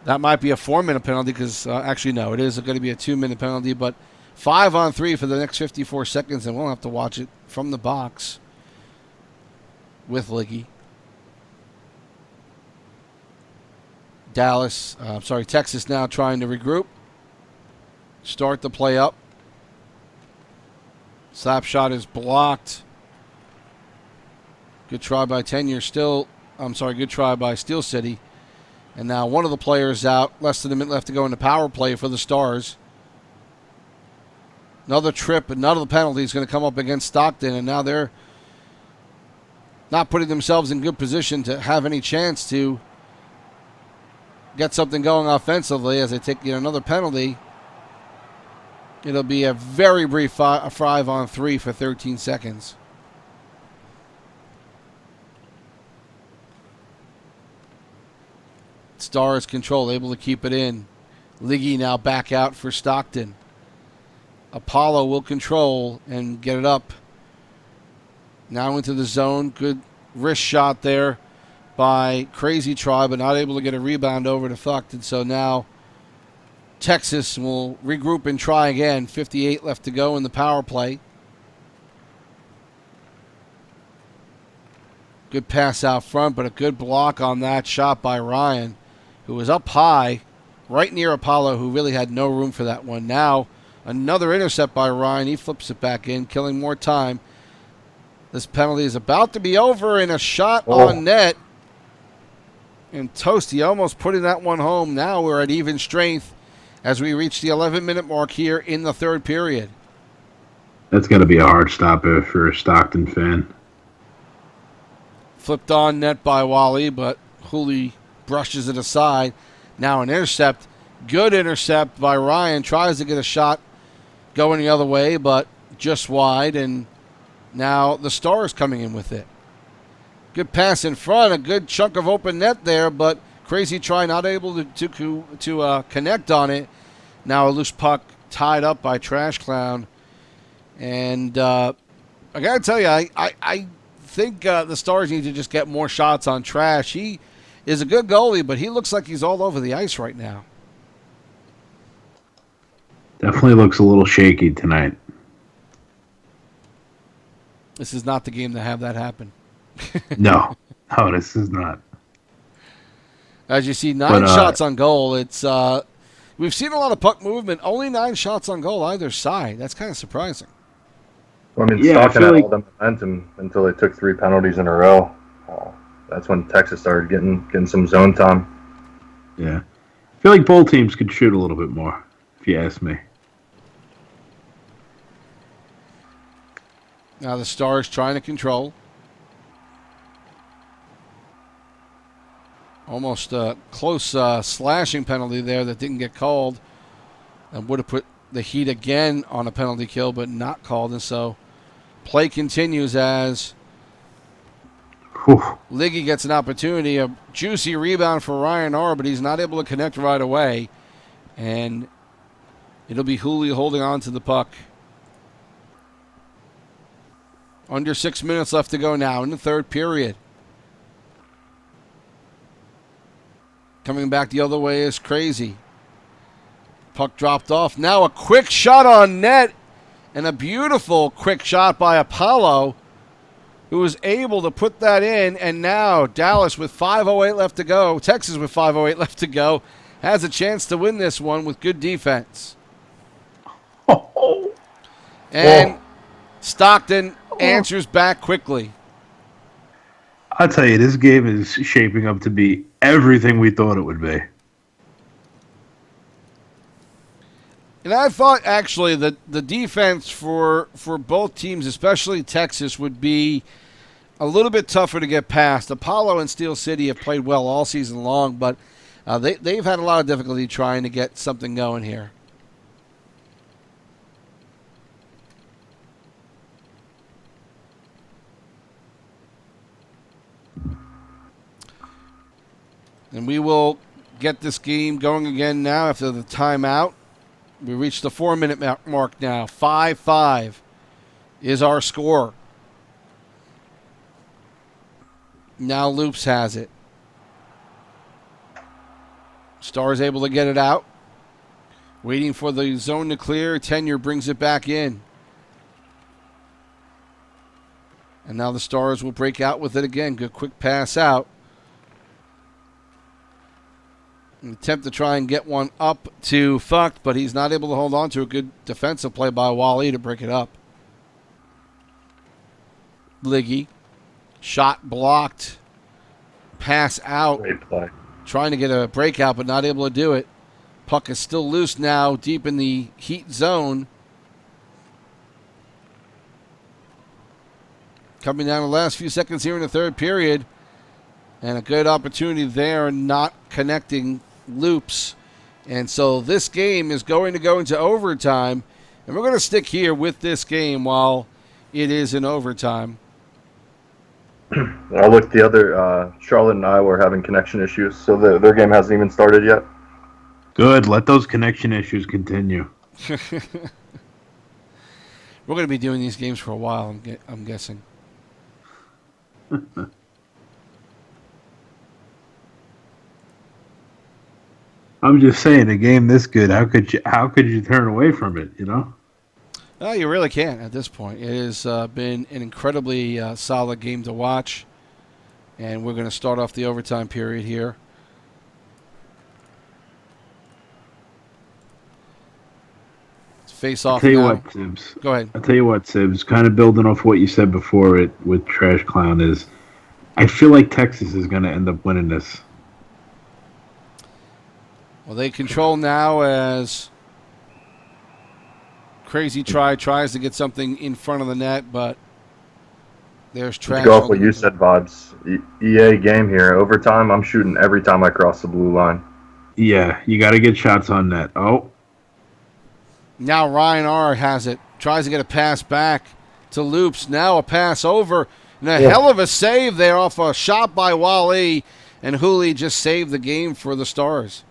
That might be a 4-minute penalty because, actually, no, it is going to be a 2-minute penalty, but 5-on-3 for the next 54 seconds, and we'll have to watch it from the box with Liggy. Texas now trying to regroup. Start the play up. Slap shot is blocked. Good try by good try by Steel City. And now one of the players out. Less than a minute left to go in the power play for the Stars. Another trip, another penalty is going to come up against Stockton, and now they're not putting themselves in good position to have any chance to get something going offensively as they take another penalty. It'll be a very brief 5-on-3 for 13 seconds. Stars control, able to keep it in. Liggy now back out for Stockton. Apollo will control and get it up. Now into the zone. Good wrist shot there by Crazy Try, but not able to get a rebound over to Thuckton. So now Texas will regroup and try again. 58 left to go in the power play. Good pass out front, but a good block on that shot by Ryan, who was up high, right near Apollo, who really had no room for that one. Now, another intercept by Ryan. He flips it back in, killing more time. This penalty is about to be over, and a shot on net. And Toasty almost putting that one home. Now we're at even strength as we reach the 11-minute mark here in the third period. That's got to be a hard stop for a Stockton fan. Flipped on net by Wally, but Hooley brushes it aside. Now an intercept. Good intercept by Ryan. Tries to get a shot going the other way, but just wide. And now the Stars coming in with it. Good pass in front. A good chunk of open net there, but Crazy Try not able to connect on it. Now a loose puck tied up by Trash Clown. And I got to tell you, I think the Stars need to just get more shots on Trash. He is a good goalie, but he looks like he's all over the ice right now. Definitely looks a little shaky tonight. This is not the game to have that happen. No, this is not. As you see, 9 shots on goal. It's we've seen a lot of puck movement. Only 9 shots on goal either side. That's kind of surprising. I mean, Stockton had all the momentum until they took 3 penalties in a row. That's when Texas started getting some zone time. Yeah. I feel like both teams could shoot a little bit more, if you ask me. Now the Stars trying to control. Almost a close slashing penalty there that didn't get called. And would have put the Heat again on a penalty kill, but not called. And so play continues as Liggy gets an opportunity. A juicy rebound for Ryan Orr, but he's not able to connect right away. And it'll be Hooley holding on to the puck. Under 6 minutes left to go now in the third period. Coming back the other way is Crazy. Puck dropped off. Now a quick shot on net. And a beautiful quick shot by Apollo, who was able to put that in. And now Dallas with 5:08 left to go. Texas with 5:08 left to go. Has a chance to win this one with good defense. And Stockton answers back quickly. I'll tell you, this game is shaping up to be everything we thought it would be. And I thought, actually, that the defense for both teams, especially Texas, would be a little bit tougher to get past. Apollo and Steel City have played well all season long, but they've had a lot of difficulty trying to get something going here. And we will get this game going again now after the timeout. We reached the 4-minute mark now. 5-5 is our score. Now Loops has it. Stars able to get it out. Waiting for the zone to clear. Tenure brings it back in. And now the Stars will break out with it again. Good quick pass out. An attempt to try and get one up to Fucht, but he's not able to hold on to a good defensive play by Wally to break it up. Liggy. Shot blocked. Pass out. Great play. Trying to get a breakout, but not able to do it. Puck is still loose now, deep in the Heat zone. Coming down the last few seconds here in the third period. And a good opportunity there, not connecting loops. And so this game is going to go into overtime. And we're going to stick here with this game while it is in overtime. Oh, look, the other Charlotte and Iowa are having connection issues, so their game hasn't even started yet. Good. Let those connection issues continue. We're going to be doing these games for a while, I'm guessing. I'm just saying, a game this good, how could you turn away from it? You know. No, you really can't at this point. It has been an incredibly solid game to watch. And we're going to start off the overtime period here. It's face off now. I'll tell you what, Sibs. Go ahead. I'll tell you what, Sibs. Kind of building off what you said before it with Trash Clown is, I feel like Texas is going to end up winning this. Well, they control now as Crazy tries to get something in front of the net, but there's Trash. To go off what you said, Vibes. EA game here. Overtime, I'm shooting every time I cross the blue line. Yeah, you got to get shots on net. Oh. Now Ryan R. has it. Tries to get a pass back to Loops. Now a pass over. And a hell of a save there off a shot by Wally. And Hooley just saved the game for the Stars.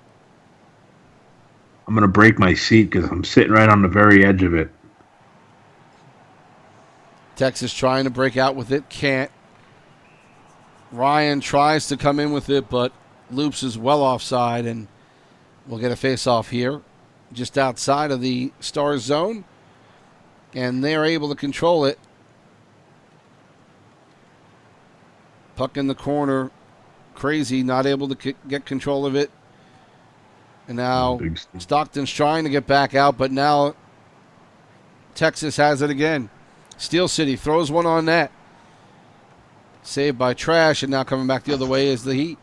I'm going to break my seat because I'm sitting right on the very edge of it. Texas trying to break out with it. Can't. Ryan tries to come in with it, but Loops is well offside, and we'll get a face-off here just outside of the Stars zone, and they're able to control it. Puck in the corner. Crazy, not able to get control of it. And now Stockton's trying to get back out, but now Texas has it again. Steel City throws one on net. Saved by Trash, and now coming back the other way is the Heat.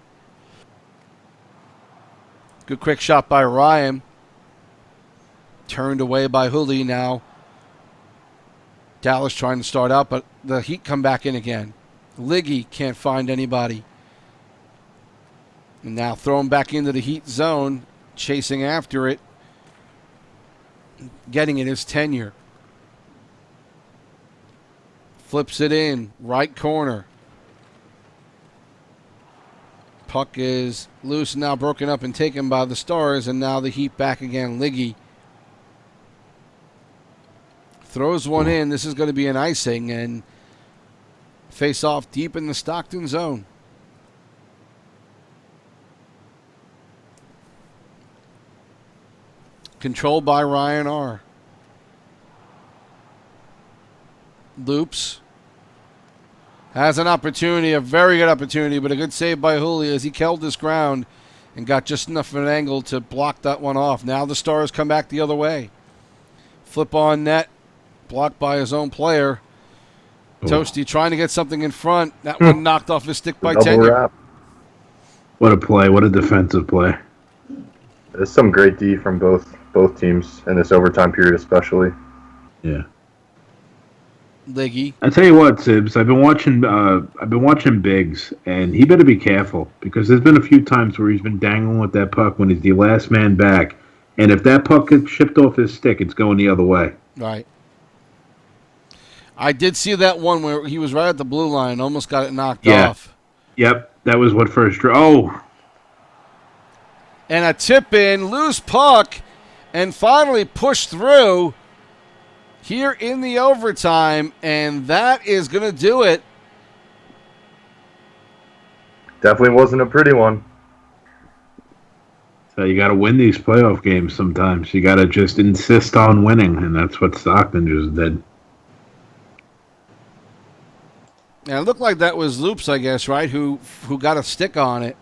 Good quick shot by Ryan. Turned away by Hooley now. Dallas trying to start out, but the Heat come back in again. Liggy can't find anybody. And now thrown back into the Heat zone. Chasing after it. Getting it is Tenure. Flips it in. Right corner. Puck is loose, now broken up and taken by the Stars, and now the Heat back again. Liggy throws one in. This is going to be an icing, and face off deep in the Stockton zone. Controlled by Ryan R. Loops. Has an opportunity, a very good opportunity, but a good save by Julio as he held his ground and got just enough of an angle to block that one off. Now the Stars come back the other way. Flip on net, blocked by his own player. Toasty trying to get something in front. That one knocked off his stick by Tenure. What a play. What a defensive play. There's some great D from both teams in this overtime period especially. Yeah. Liggy. I tell you what, Sibs, I've been watching Biggs, and he better be careful because there's been a few times where he's been dangling with that puck when he's the last man back, and if that puck gets shipped off his stick, it's going the other way. Right. I did see that one where he was right at the blue line, almost got it knocked off. Yep, that was what first drew. Oh. And a tip in, loose puck, and finally pushed through here in the overtime, and that is going to do it. Definitely wasn't a pretty one. So you got to win these playoff games sometimes. You got to just insist on winning, and that's what Stockton just did. And it looked like that was Loops, I guess, right? Who got a stick on it.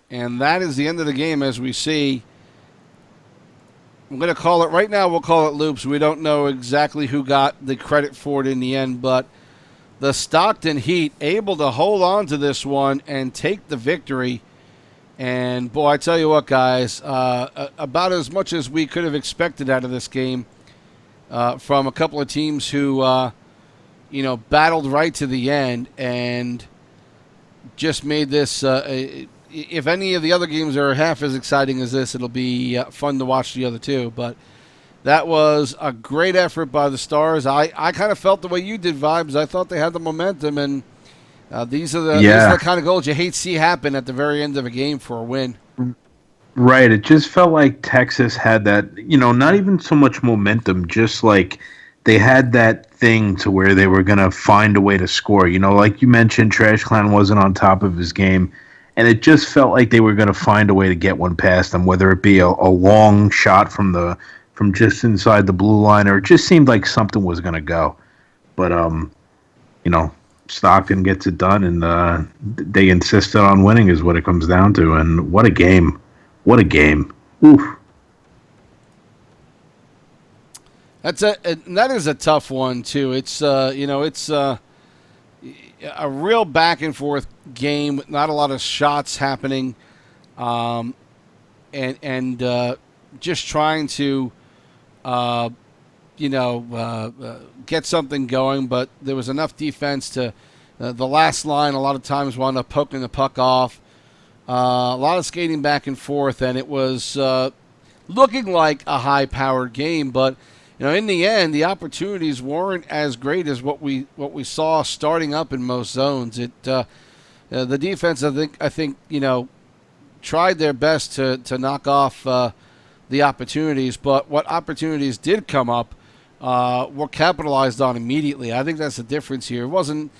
And that is the end of the game, as we see. I'm going to call it right now. We'll call it Loops. We don't know exactly who got the credit for it in the end, but the Stockton Heat able to hold on to this one and take the victory. And boy, I tell you what, guys, about as much as we could have expected out of this game from a couple of teams who, battled right to the end and just made this. If any of the other games are half as exciting as this, it'll be fun to watch the other two. But that was a great effort by the Stars. I kind of felt the way you did, Vibes. I thought they had the momentum, and these are the kind of goals you hate to see happen at the very end of a game for a win. Right. It just felt like Texas had that, not even so much momentum, just like they had that thing to where they were going to find a way to score. Like you mentioned, Trash Clown wasn't on top of his game. And it just felt like they were going to find a way to get one past them, whether it be a long shot from just inside the blue line, or it just seemed like something was going to go. But Stockton gets it done, and they insisted on winning, is what it comes down to. And what a game! What a game! Oof. That is a tough one too. It's a real back and forth game with not a lot of shots happening, and just trying to get something going. But there was enough defense to the last line. A lot of times wound up poking the puck off. A lot of skating back and forth, and it was looking like a high-powered game, but. In the end, the opportunities weren't as great as what we saw starting up in most zones. The defense, I think, tried their best to knock off the opportunities, but what opportunities did come up were capitalized on immediately. I think that's the difference here. It wasn't,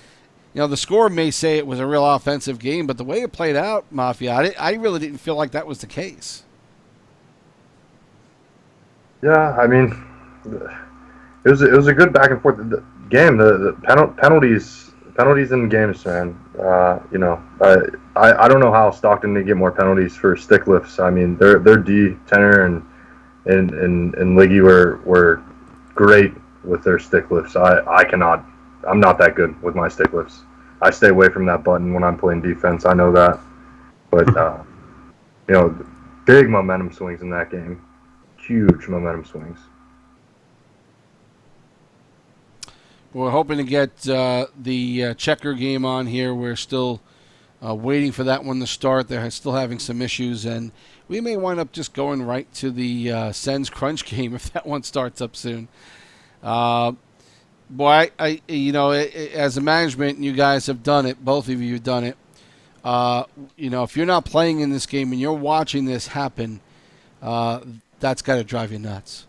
the score may say it was a real offensive game, but the way it played out, Mafia, I really didn't feel like that was the case. Yeah, I mean. It was a good back and forth game. The penalties in games, man. I don't know how Stockton didn't get more penalties for stick lifts. I mean, their D Tenor and Liggy were great with their stick lifts. I cannot. I'm not that good with my stick lifts. I stay away from that button when I'm playing defense. I know that, but big momentum swings in that game. Huge momentum swings. We're hoping to get the checker game on here. We're still waiting for that one to start. They're still having some issues, and we may wind up just going right to the Sens Crunch game if that one starts up soon. As a management, you guys have done it. Both of you have done it. If you're not playing in this game and you're watching this happen, that's got to drive you nuts.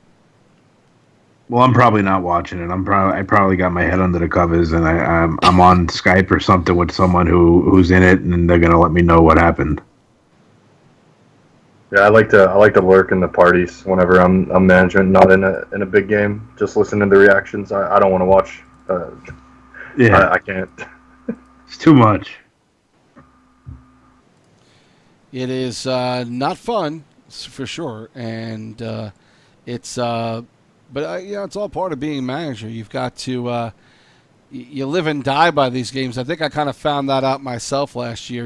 Well, I'm probably not watching it. I probably got my head under the covers, and I'm on Skype or something with someone who's in it, and they're gonna let me know what happened. Yeah, I like to lurk in the parties whenever I'm management, not in a big game. Just listening to the reactions. I don't want to watch. I can't. It's too much. It is not fun for sure, and it's. But it's all part of being a manager. You've got to you live and die by these games. I think I kind of found that out myself last year.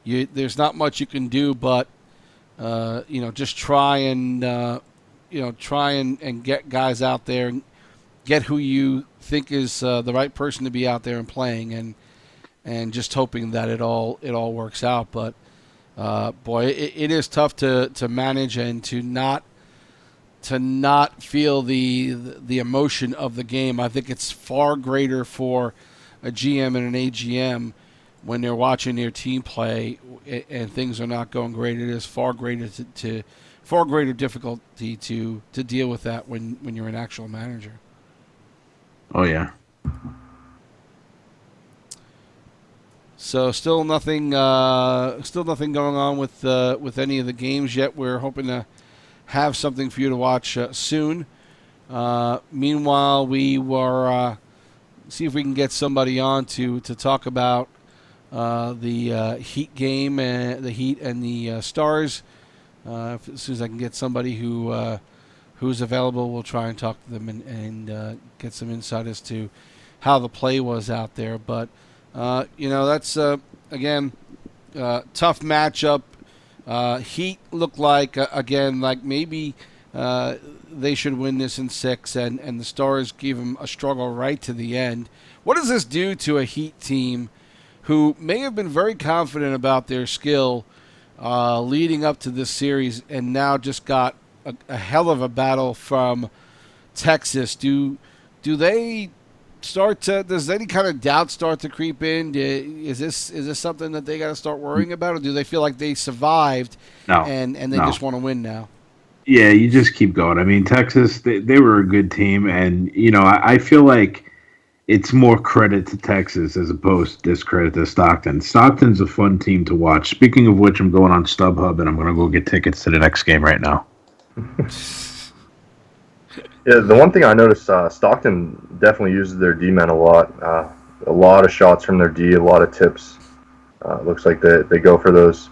There's not much you can do, but just try and get guys out there, get who you think is the right person to be out there and playing, and just hoping that it all works out. But it is tough to manage and to not feel the emotion of the game. I think it's far greater for a GM and an AGM when they're watching their team play and things are not going great. It is far greater far greater difficulty to deal with that when you're an actual manager. Oh yeah. So still nothing going on with any of the games yet. We're hoping to have something for you to watch soon. Meanwhile, we were see if we can get somebody on to talk about the Heat game, the Heat and the Stars. As soon as I can get somebody who's available, we'll try and talk to them and get some insight as to how the play was out there. But that's again tough matchup. Heat look like again like maybe they should win this in 6, and the Stars gave them a struggle right to the end. What does this do to a Heat team who may have been very confident about their skill leading up to this series, and now just got a hell of a battle from Texas? Do they start to? Does any kind of doubt start to creep in? Is this something that they got to start worrying about, or do they feel like they survived No, and they no. just want to win now? Yeah, you just keep going. I mean, Texas, they were a good team, and I feel like it's more credit to Texas as opposed to discredit to Stockton. Stockton's a fun team to watch. Speaking of which, I'm going on StubHub, and I'm going to go get tickets to the next game right now. Yeah, the one thing I noticed, Stockton definitely uses their D-men a lot. A lot of shots from their D, a lot of tips. Looks like they go for those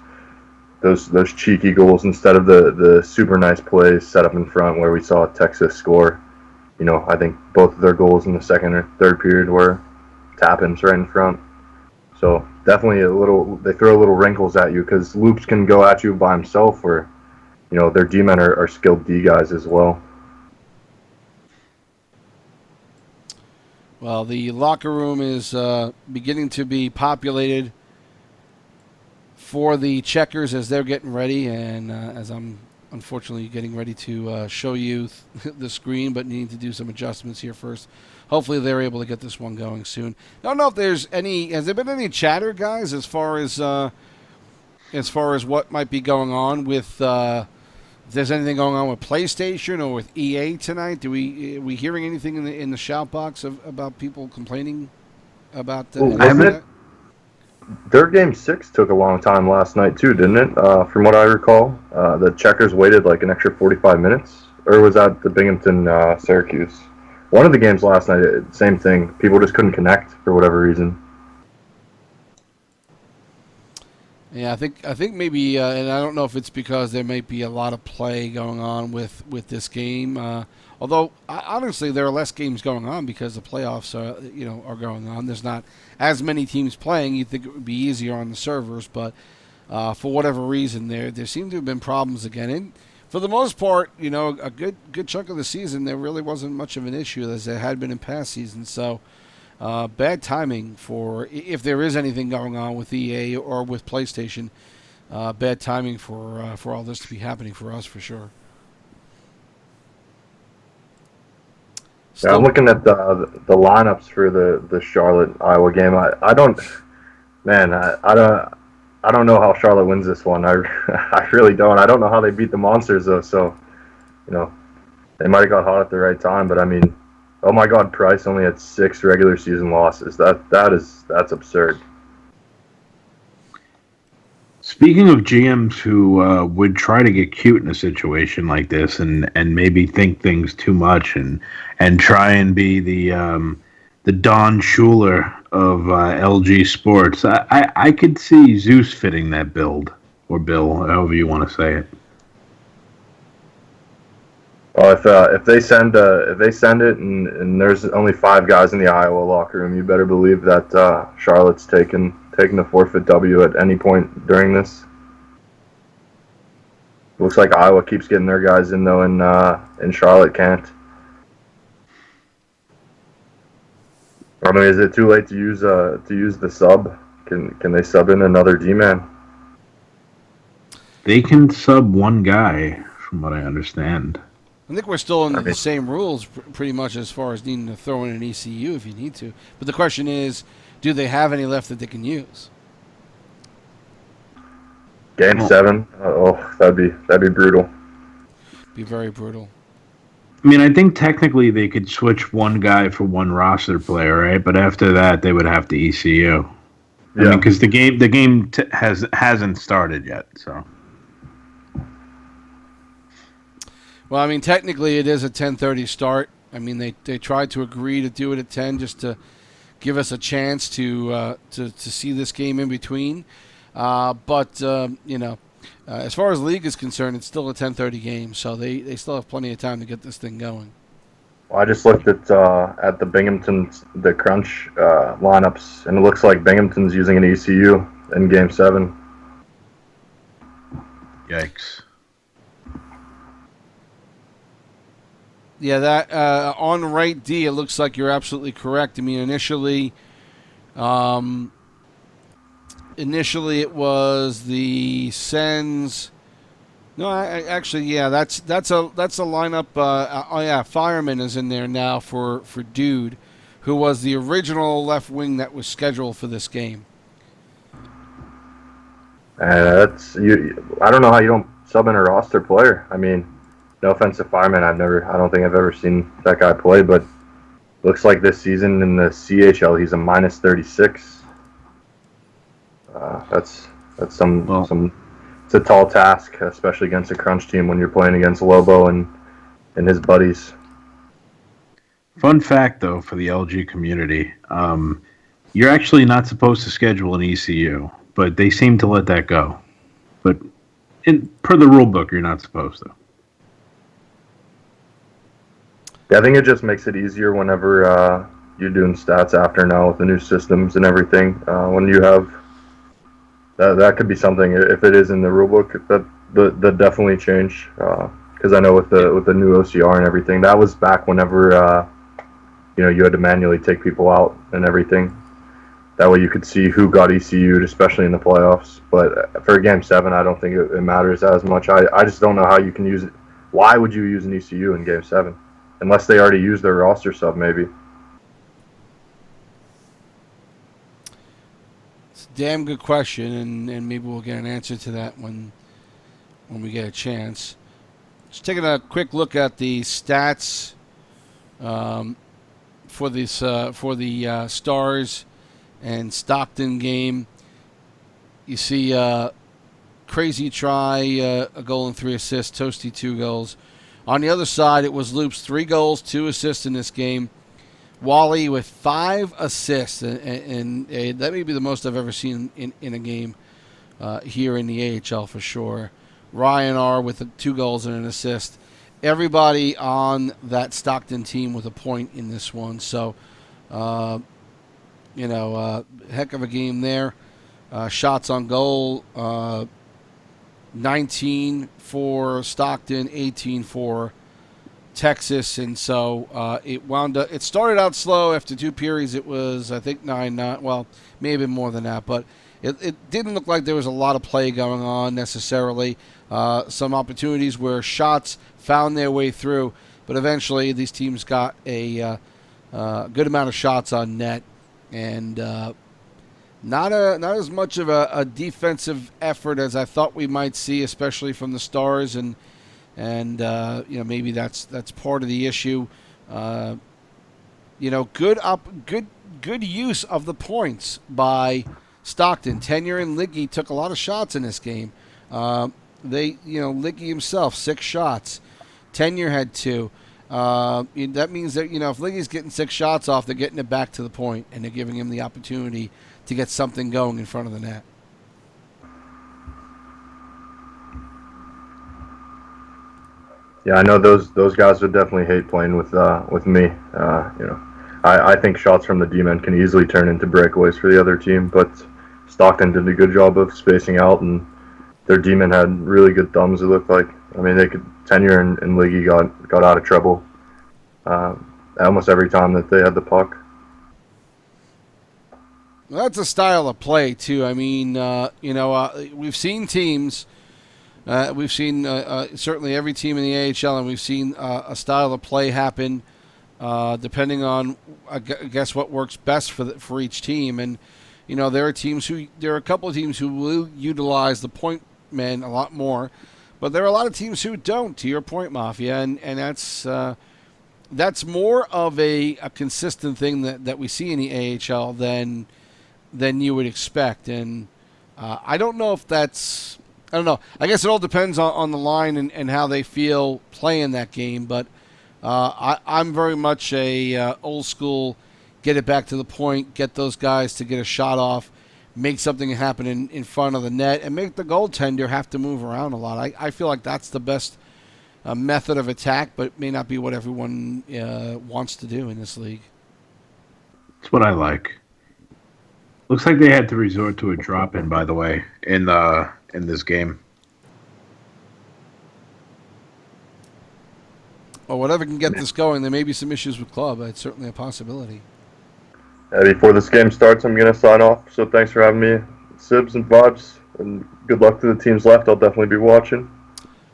cheeky goals instead of the super nice plays set up in front where we saw Texas score. I think both of their goals in the second or third period were tap-ins right in front. So definitely they throw little wrinkles at you because Loops can go at you by himself, or their D-men are skilled D guys as well. Well, the locker room is beginning to be populated for the Checkers as they're getting ready, and as I'm unfortunately getting ready to show you the screen, but needing to do some adjustments here first. Hopefully they're able to get this one going soon. I don't know if there's has there been any chatter, guys, as far as what might be going on with if there's anything going on with PlayStation or with EA tonight? Are we hearing anything in the shout box about people complaining about their game 6 took a long time last night too, didn't it? From what I recall, the Checkers waited like an extra 45 minutes, or was that the Binghamton Syracuse? One of the games last night, same thing. People just couldn't connect for whatever reason. Yeah, I think maybe, and I don't know if it's because there might be a lot of play going on with this game. Although honestly, there are less games going on because the playoffs are going on. There's not as many teams playing. You'd think it would be easier on the servers, but for whatever reason, there seem to have been problems again. And for the most part, a good chunk of the season, there really wasn't much of an issue as there had been in past seasons. So. Bad timing for if there is anything going on with EA or with PlayStation. Bad timing for all this to be happening for us for sure. Yeah, I'm looking at the lineups for the Charlotte Iowa game. I don't know how Charlotte wins this one. I really don't. I don't know how they beat the Monsters though. So they might have got hot at the right time, but I mean. Oh my God! Price only had 6 regular season losses. That's absurd. Speaking of GMs who would try to get cute in a situation like this, and maybe think things too much, and try and be the Don Schuler of LG Sports, I could see Zeus fitting that build, or Bill, however you want to say it. Well, if they send it and there's only 5 guys in the Iowa locker room, you better believe that Charlotte's taking the forfeit W at any point during this. Looks like Iowa keeps getting their guys in though, and Charlotte can't. I mean, is it too late to use the sub? Can they sub in another D-man? They can sub one guy, from what I understand. I think we're still under the same rules pretty much as far as needing to throw in an ECU if you need to. But the question is, do they have any left that they can use? Game 7. That'd be brutal. Be very brutal. I mean, I think technically they could switch one guy for one roster player, right? But after that, they would have to ECU. I mean, because the game hasn't started yet. So, well, I mean, technically it is a 10:30 start. I mean, they tried to agree to do it at 10 just to give us a chance to see this game in between. But as far as league is concerned, it's still a 10:30 game, so they still have plenty of time to get this thing going. Well, I just looked at the the Crunch lineups, and it looks like Binghamton's using an ECU in Game 7. yikes. Yeah, that on right D, it looks like you're absolutely correct. I mean, initially it was the Sens. No, actually, yeah, that's a lineup. Fireman is in there now for Dude, who was the original left wing that was scheduled for this game. That's you. I don't know how you don't sub in a roster player. I mean, no offense to Fireman, I don't think I've ever seen that guy play, but looks like this season in the CHL he's a minus 36. That's some. It's a tall task, especially against a Crunch team when you're playing against Lobo and his buddies. Fun fact, though, for the LG community, you're actually not supposed to schedule an ECU, but they seem to let that go. But per the rule book, you're not supposed to. Yeah, I think it just makes it easier whenever you're doing stats after now with the new systems and everything. When you have that could be something if it is in the rulebook that definitely change because I know with the new OCR and everything that was back whenever you had to manually take people out and everything. That way you could see who got ECU'd, especially in the playoffs. But for Game 7, I don't think it matters as much. I just don't know how you can use it. Why would you use an ECU in Game 7 unless they already used their roster sub maybe? Damn good question, and maybe we'll get an answer to that when we get a chance. Just taking a quick look at the stats for the Stars and Stockton game. You see Crazy Try, a goal and 3 assists, Toasty 2 goals. On the other side, it was Loops, 3 goals, 2 assists in this game. Wally with 5 assists, and that may be the most I've ever seen in a game here in the AHL for sure. Ryan R. with 2 goals and an assist. Everybody on that Stockton team with a point in this one. So, heck of a game there. Shots on goal, 19 for Stockton, 18 for Texas, and so it wound up. It started out slow. After 2 periods, it was, I think, 9-9. Well, maybe more than that, but it didn't look like there was a lot of play going on necessarily. Some opportunities where shots found their way through, but eventually these teams got a good amount of shots on net, and not as much of a defensive effort as I thought we might see, especially from the Stars, and maybe that's part of the issue. Good use of the points by Stockton. Tenure and Liggy took a lot of shots in this game. Liggy himself 6 shots. Tenure had 2. That means that if Liggy's getting 6 shots off, they're getting it back to the point, and they're giving him the opportunity to get something going in front of the net. Yeah, I know those guys would definitely hate playing with me. I think shots from the D-men can easily turn into breakaways for the other team, but Stockton did a good job of spacing out, and their D-men had really good thumbs, it looked like. I mean, Tenure and Liggy got out of trouble almost every time that they had the puck. Well, that's a style of play, too. I mean, we've seen teams... we've seen certainly every team in the AHL, and we've seen a style of play happen depending on, I guess, what works best for each team. And there are a couple of teams who will utilize the point men a lot more, but there are a lot of teams who don't. To your point, Mafia, and that's more of a consistent thing that we see in the AHL than than you would expect. And I don't know if that's, I don't know. I guess it all depends on the line and how they feel playing that game. But I'm very much a old school, get it back to the point, get those guys to get a shot off, make something happen in front of the net, and make the goaltender have to move around a lot. I feel like that's the best method of attack, but it may not be what everyone wants to do in this league. That's what I like. Looks like they had to resort to a drop in, by the way, in this game. Or whatever can get this going. There may be some issues with club. It's certainly a possibility. Before this game starts, I'm going to sign off. So thanks for having me, Sibs and Vibes, and good luck to the teams left. I'll definitely be watching.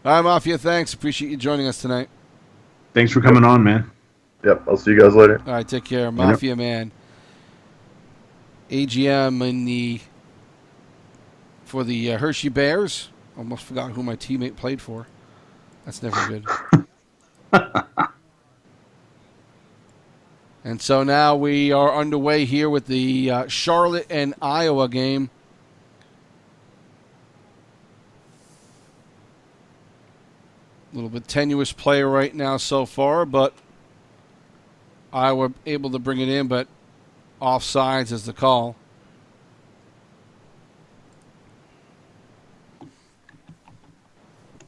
All right, Mafia, thanks. Appreciate you joining us tonight. Thanks for coming on, man. Yep, I'll see you guys later. All right, take care. Mafia Man. AGM for the Hershey Bears. Almost forgot who my teammate played for. That's never good. And so now we are underway here with the Charlotte and Iowa game. A little bit tenuous play right now so far, but Iowa able to bring it in, but offsides is the call.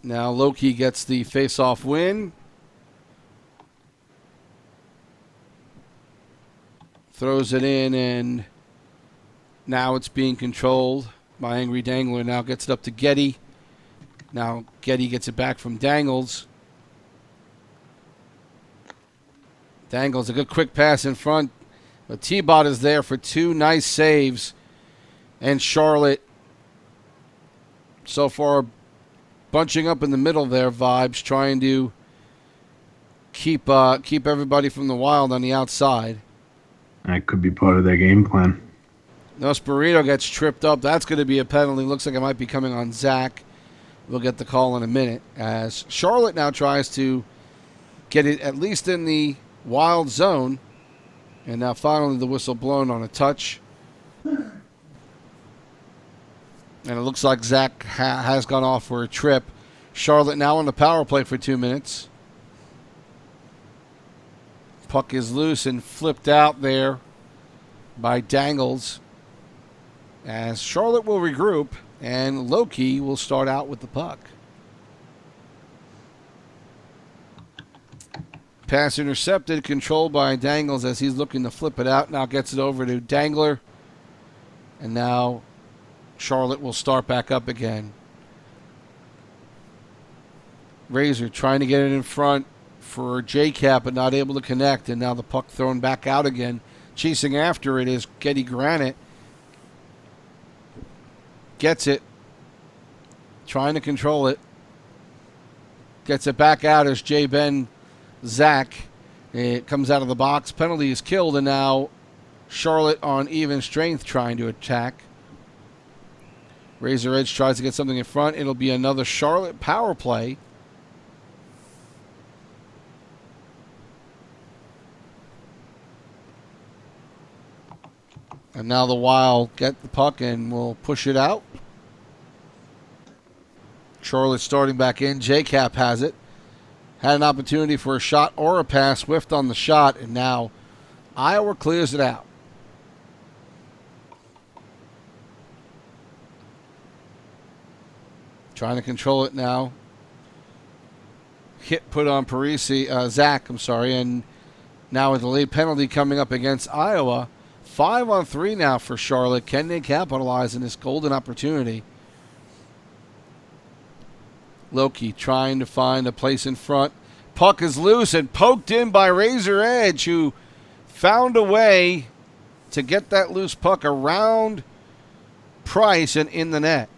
Now Loki gets the face-off win. Throws it in, and now it's being controlled by Angry Dangler. Now gets it up to Getty. Now Getty gets it back from Dangles. Dangles, a good quick pass in front. But T-Bot is there for two nice saves. And Charlotte, so far, bunching up in the middle there, Vibes, trying to keep everybody from the Wild on the outside. That could be part of their game plan. Nosperito gets tripped up. That's going to be a penalty. Looks like it might be coming on Zach. We'll get the call in a minute. As Charlotte now tries to get it at least in the Wild zone. And now finally the whistle blown on a touch. And it looks like Zach has gone off for a trip. Charlotte now on the power play for 2 minutes. Puck is loose and flipped out there by Dangles. As Charlotte will regroup and Loki will start out with the puck. Pass intercepted, controlled by Dangles as he's looking to flip it out. Now gets it over to Dangler. And now Charlotte will start back up again. Razor trying to get it in front for J-Cap, but not able to connect. And now the puck thrown back out again. Chasing after it is Getty Granite. Gets it. Trying to control it. Gets it back out as J-Ben Zach. It comes out of the box. Penalty is killed, and now Charlotte on even strength trying to attack. Razor Edge tries to get something in front. It'll be another Charlotte power play. And now the Wild get the puck and will push it out. Charlotte starting back in. J-Cap has it. Had an opportunity for a shot or a pass. Whiffed on the shot, and now Iowa clears it out. Trying to control it now. Hit put on Zach, and now with the late penalty coming up against Iowa. 5-on-3 now for Charlotte. Can they capitalize on this golden opportunity? Loki trying to find a place in front. Puck is loose and poked in by Razor Edge, who found a way to get that loose puck around Price and in the net.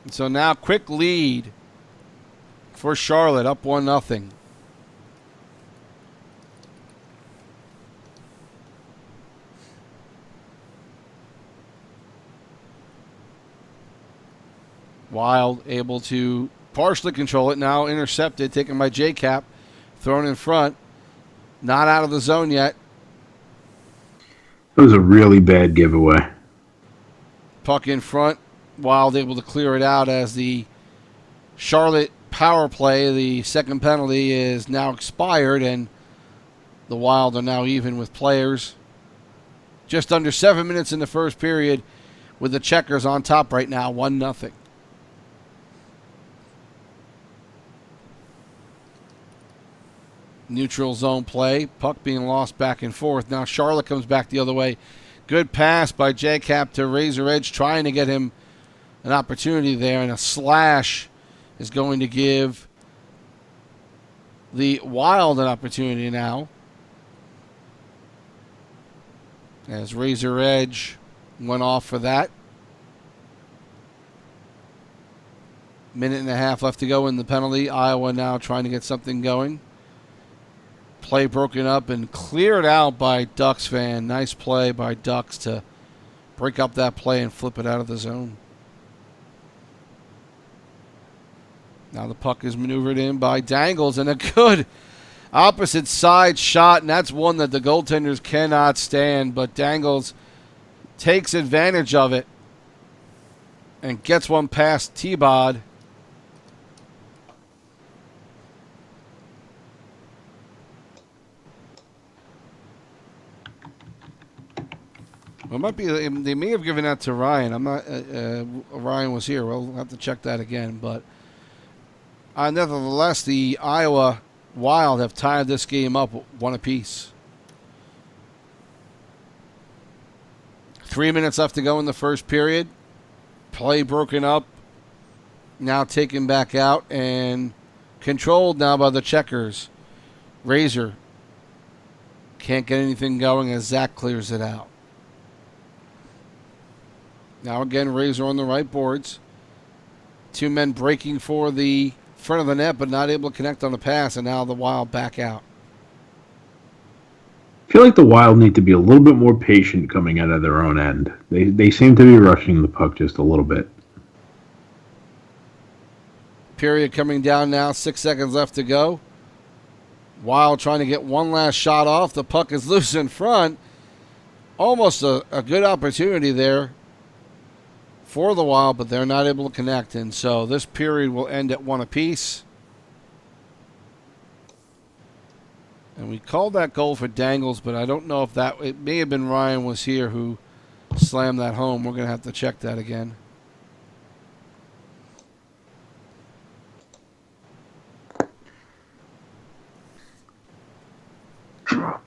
And so now quick lead for Charlotte, up 1-0. Wild able to partially control it. Now intercepted, taken by J-Cap, thrown in front. Not out of the zone yet. It was a really bad giveaway. Puck in front. Wild able to clear it out as the Charlotte power play, the second penalty, is now expired, and the Wild are now even with players. Just under 7 minutes in the first period, with the Checkers on top right now, 1-0. Neutral zone play. Puck being lost back and forth. Now Charlotte comes back the other way. Good pass by J-Cap to Razor Edge, trying to get him an opportunity there, and a slash is going to give the Wild an opportunity now. As Razor Edge went off for that. Minute and a half left to go in the penalty. Iowa now trying to get something going. Play broken up and cleared out by Ducks fan. Nice play by Ducks to break up that play and flip it out of the zone. Now the puck is maneuvered in by Dangles, and a good opposite side shot, and that's one that the goaltenders cannot stand, but Dangles takes advantage of it and gets one past T-Bod. Well, it might be, they may have given that to Ryan. I'm not, Ryan was here. We'll have to check that again, but nevertheless, the Iowa Wild have tied this game up 1 apiece. 3 minutes left to go in the first period. Play broken up. Now taken back out and controlled now by the Checkers. Razor can't get anything going as Zach clears it out. Now again, Razor on the right boards. Two men breaking for the front of the net, but not able to connect on the pass, and now the Wild back out. I feel like the Wild need to be a little bit more patient coming out of their own end. They seem to be rushing the puck just a little bit. Period coming down now, 6 seconds left to go. Wild trying to get one last shot off. The puck is loose in front. Almost a good opportunity there for the Wild, but they're not able to connect, and so this period will end at 1 apiece. And we called that goal for Dangles, but I don't know if that, it may have been Ryan was here who slammed that home. We're going to have to check that again. Drop.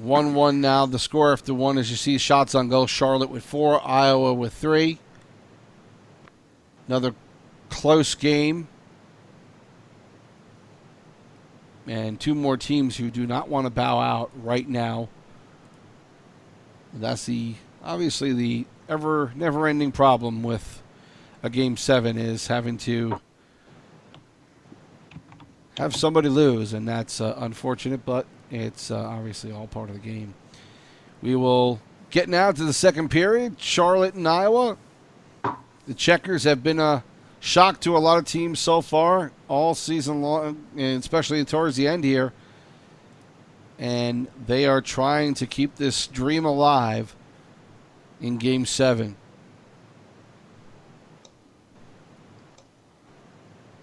1-1 now. The score after one, as you see, shots on goal. Charlotte with 4, Iowa with 3. Another close game. And two more teams who do not want to bow out right now. That's obviously the never-ending problem with a Game 7 is having to have somebody lose, and that's unfortunate, but it's obviously all part of the game. We will get now to the second period. Charlotte and Iowa. The Checkers have been a shock to a lot of teams so far all season long, and especially towards the end here. And they are trying to keep this dream alive in Game 7.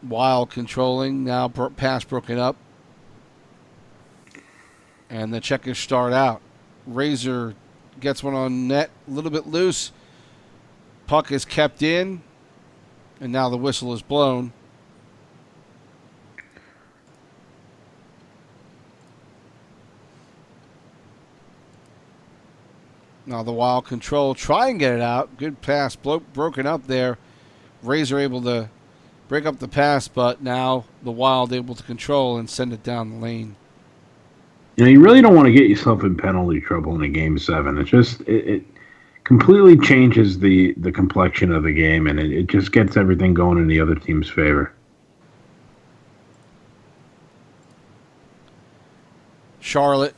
Wild controlling, now pass broken up. And the Checkers start out. Razor gets one on net, a little bit loose. Puck is kept in, and now the whistle is blown. Now the Wild control, try and get it out. Good pass, broken up there. Razor able to break up the pass, but now the Wild able to control and send it down the lane. You know, you really don't want to get yourself in penalty trouble in a Game 7. It's just it completely changes the complexion of the game, and it just gets everything going in the other team's favor. Charlotte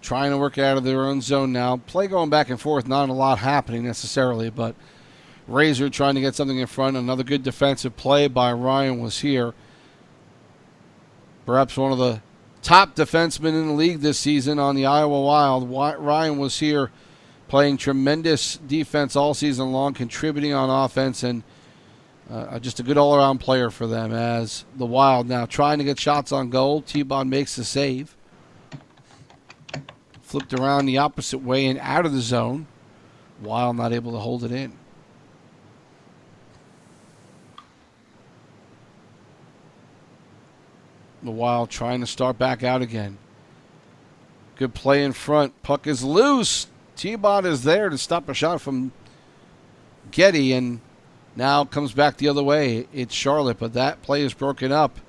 trying to work out of their own zone now. Play going back and forth, not a lot happening necessarily, but Razor trying to get something in front. Another good defensive play by Ryan was here. Perhaps one of the top defensemen in the league this season on the Iowa Wild. Ryan was here playing tremendous defense all season long, contributing on offense, and just a good all-around player for them as the Wild now trying to get shots on goal. T-Bond makes the save. Flipped around the opposite way and out of the zone. Wild not able to hold it in. The Wild trying to start back out again. Good play in front. Puck is loose. T-Bot is there to stop a shot from Getty, and now comes back the other way. It's Charlotte, but that play is broken up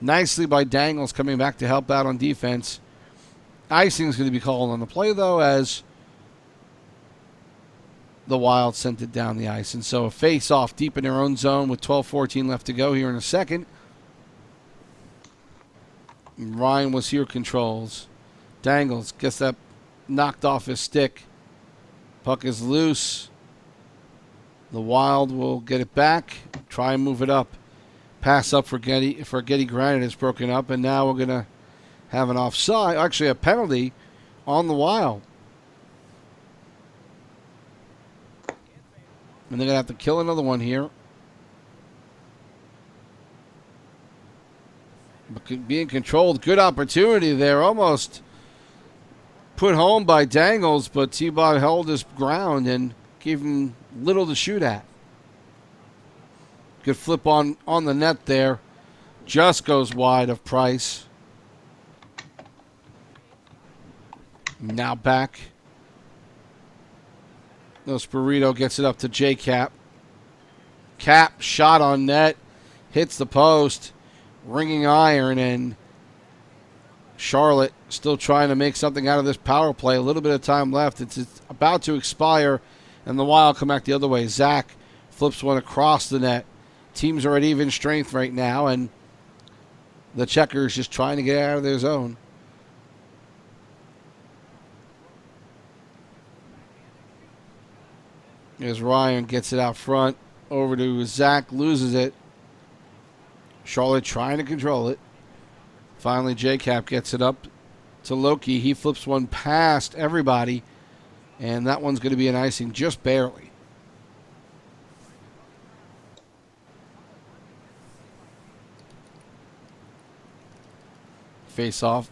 nicely by Dangles coming back to help out on defense. Icing is going to be called on the play, though, as the Wild sent it down the ice. And so a face-off deep in their own zone with 12:14 left to go here in a second. Ryan was here, controls. Dangles gets that knocked off his stick. Puck is loose. The Wild will get it back, try and move it up. Pass up for Getty Granite is broken up, and now we're going to have an offside, actually a penalty on the Wild. And they're going to have to kill another one here. But being controlled, good opportunity there, almost put home by Dangles, but T-Bot held his ground and gave him little to shoot at. Good flip on the net there. Just goes wide of Price. Now back. No, Spirito gets it up to J-Cap. Cap, shot on net. Hits the post. Ringing iron, and Charlotte still trying to make something out of this power play. A little bit of time left. It's about to expire, and the Wild come back the other way. Zach flips one across the net. Teams are at even strength right now, and the Checkers just trying to get out of their zone. As Ryan gets it out front, over to Zach, loses it. Charlotte trying to control it. Finally, J-Cap gets it up to Loki. He flips one past everybody, and that one's going to be an icing just barely. Face off.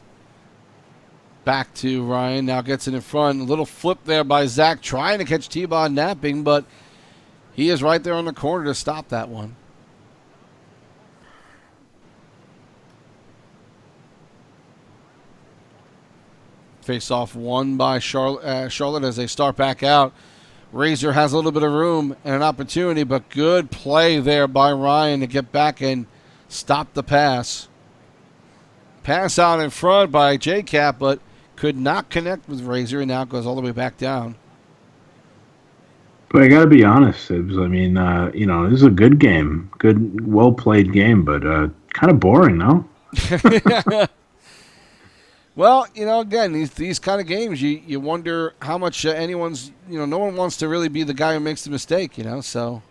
Back to Ryan. Now gets it in front. A little flip there by Zach trying to catch T-Bond napping, but he is right there on the corner to stop that one. Face-off won by Charlotte as they start back out. Razor has a little bit of room and an opportunity, but good play there by Ryan to get back and stop the pass. Pass out in front by J-Cap, but could not connect with Razor, and now it goes all the way back down. But I got to be honest, Sibs. I mean, this is a good game. Good, well-played game, but kind of boring, no? Well, again, these kind of games, you wonder how much anyone's, no one wants to really be the guy who makes the mistake, so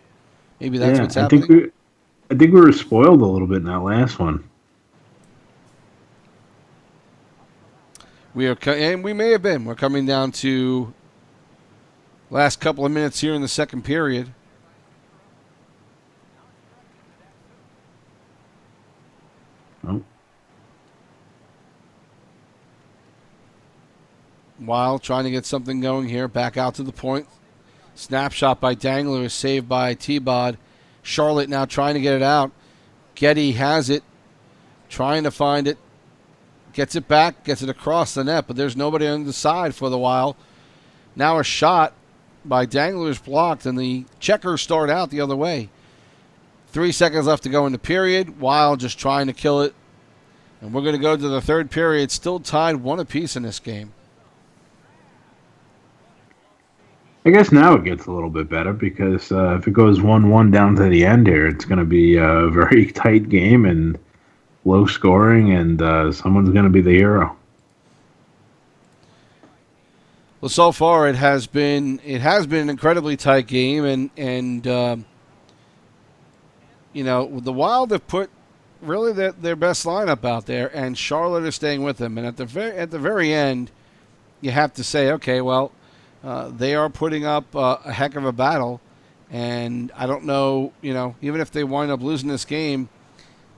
maybe that's what's happening. I think we were spoiled a little bit in that last one. And we may have been. We're coming down to last couple of minutes here in the second period. Oh. Wild trying to get something going here. Back out to the point. Snapshot by Dangler is saved by T-Bod. Charlotte now trying to get it out. Getty has it. Trying to find it. Gets it back. Gets it across the net. But there's nobody on the side for the Wild. Now a shot by Dangler is blocked. And the Checkers start out the other way. 3 seconds left to go in the period. Wild just trying to kill it. And we're going to go to the third period. Still tied 1 apiece in this game. I guess now it gets a little bit better because if it goes 1-1 down to the end here, it's going to be a very tight game and low scoring, and someone's going to be the hero. Well, so far it has been an incredibly tight game, and the Wild have put really their best lineup out there, and Charlotte is staying with them. And at the very end, you have to say, okay, well, they are putting up a heck of a battle, and I don't know, even if they wind up losing this game,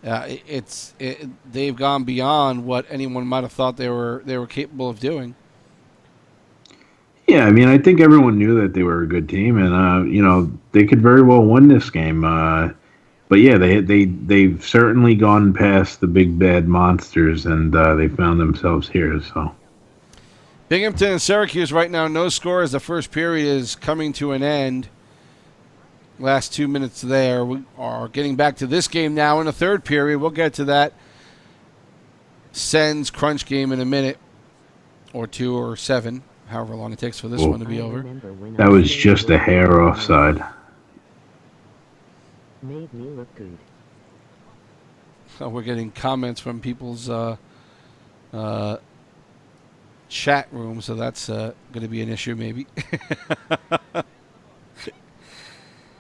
they've gone beyond what anyone might have thought they were capable of doing. Yeah, I mean, I think everyone knew that they were a good team, and they could very well win this game. But yeah, they've certainly gone past the big bad monsters, and they found themselves here. So Binghamton and Syracuse right now, no score as the first period is coming to an end. Last 2 minutes there. We are getting back to this game now in the third period. We'll get to that Sens crunch game in a minute or two or seven, however long it takes for this one to be over. That was just a hair offside. Made me look good. Oh, we're getting comments from people's chat room, so that's going to be an issue maybe.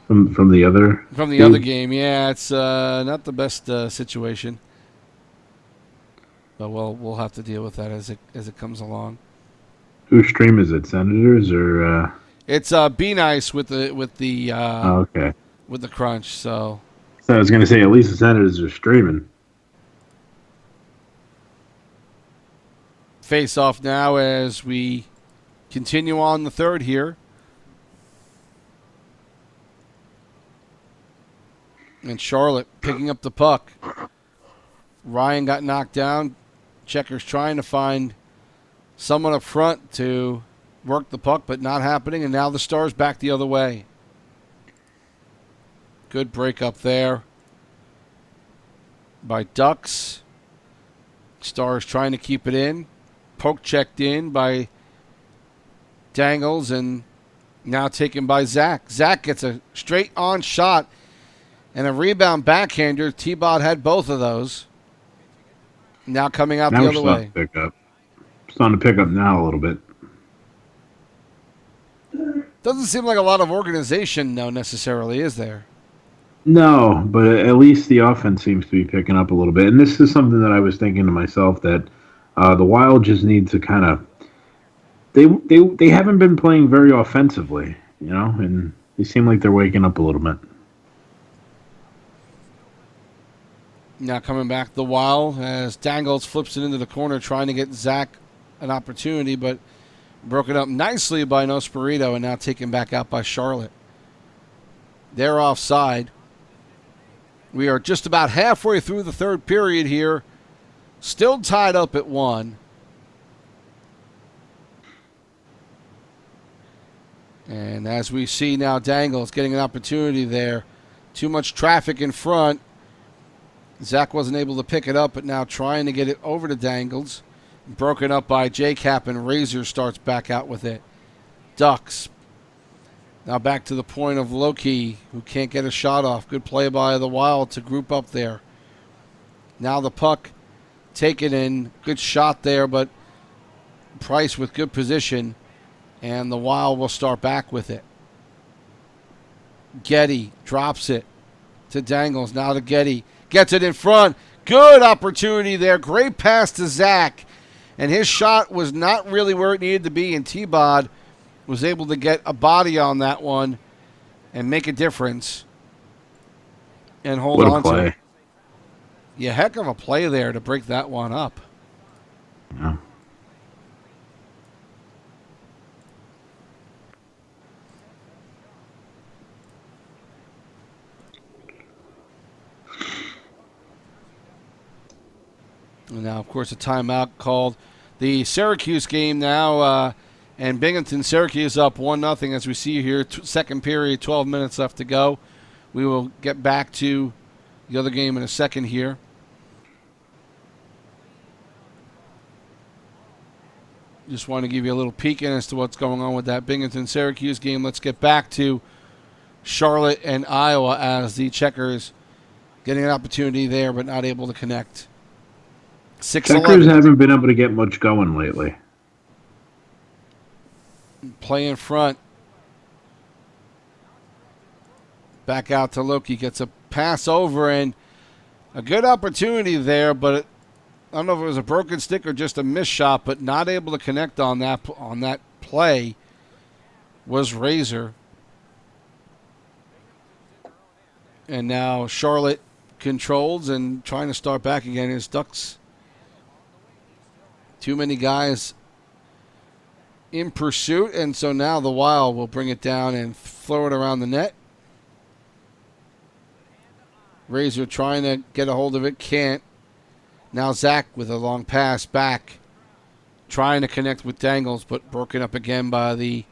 From the other other game, yeah, it's not the best situation, but we'll have to deal with that as it comes along. Whose stream is it? Senators or? It's Be Nice with the okay. With the crunch. So I was going to say at least the Senators are streaming. Face off now as we continue on the third here. And Charlotte picking up the puck. Ryan got knocked down. Checkers trying to find someone up front to work the puck, but not happening. And now the Stars back the other way. Good break up there by Ducks. Stars trying to keep it in. Poke checked in by Dangles and now taken by Zach. Zach gets a straight on shot. And a rebound backhander. T-Bot had both of those. Now coming out the other way. Starting to pick up now a little bit. Doesn't seem like a lot of organization, though, necessarily, is there? No, but at least the offense seems to be picking up a little bit. And this is something that I was thinking to myself that the Wild just need to kind of... They haven't been playing very offensively, and they seem like they're waking up a little bit. Now coming back the Wild as Dangles flips it into the corner trying to get Zach an opportunity, but broken up nicely by Nosperito and now taken back out by Charlotte. They're offside. We are just about halfway through the third period here. Still tied up at 1. And as we see now, Dangles getting an opportunity there. Too much traffic in front. Zach wasn't able to pick it up, but now trying to get it over to Dangles. Broken up by J-Cap, and Razor starts back out with it. Ducks. Now back to the point of Loki, who can't get a shot off. Good play by the Wild to group up there. Now the puck taken in. Good shot there, but Price with good position. And the Wild will start back with it. Getty drops it to Dangles. Now to Getty. Gets it in front. Good opportunity there. Great pass to Zach. And his shot was not really where it needed to be. And T-Bod was able to get a body on that one and make a difference. And hold on to it. Yeah, heck of a play there to break that one up. Yeah. And now, of course, a timeout called. The Syracuse game now, and Binghamton, Syracuse up 1-0 as we see here. Second period, 12 minutes left to go. We will get back to the other game in a second here. Just want to give you a little peek in as to what's going on with that Binghamton-Syracuse game. Let's get back to Charlotte and Iowa as the Checkers getting an opportunity there but not able to connect. Checkers haven't been able to get much going lately. Play in front. Back out to Loki. Gets a pass over and a good opportunity there, but I don't know if it was a broken stick or just a missed shot, but not able to connect on that play was Razor. And now Charlotte controls and trying to start back again. His Ducks. Too many guys in pursuit, and so now the Wild will bring it down and throw it around the net. Razor trying to get a hold of it, can't. Now Zach with a long pass back, trying to connect with Dangles, but broken up again by the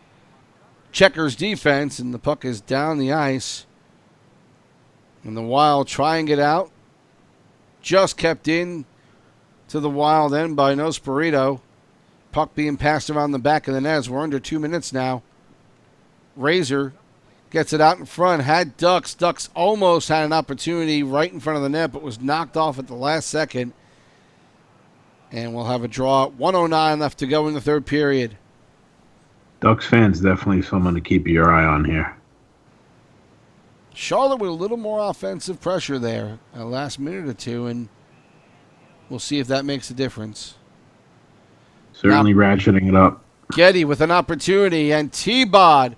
Checkers defense, and the puck is down the ice. And the Wild try and get out. Just kept in to the Wild end by Nosperito. Puck being passed around the back of the net as we're under 2 minutes now. Razor gets it out in front. Had Ducks. Ducks almost had an opportunity right in front of the net, but was knocked off at the last second. And we'll have a draw. 1:09 left to go in the third period. Ducks fans definitely someone to keep your eye on here. Charlotte with a little more offensive pressure there at last minute or two, and we'll see if that makes a difference. Certainly ratcheting it up. Getty with an opportunity, and T-Bod.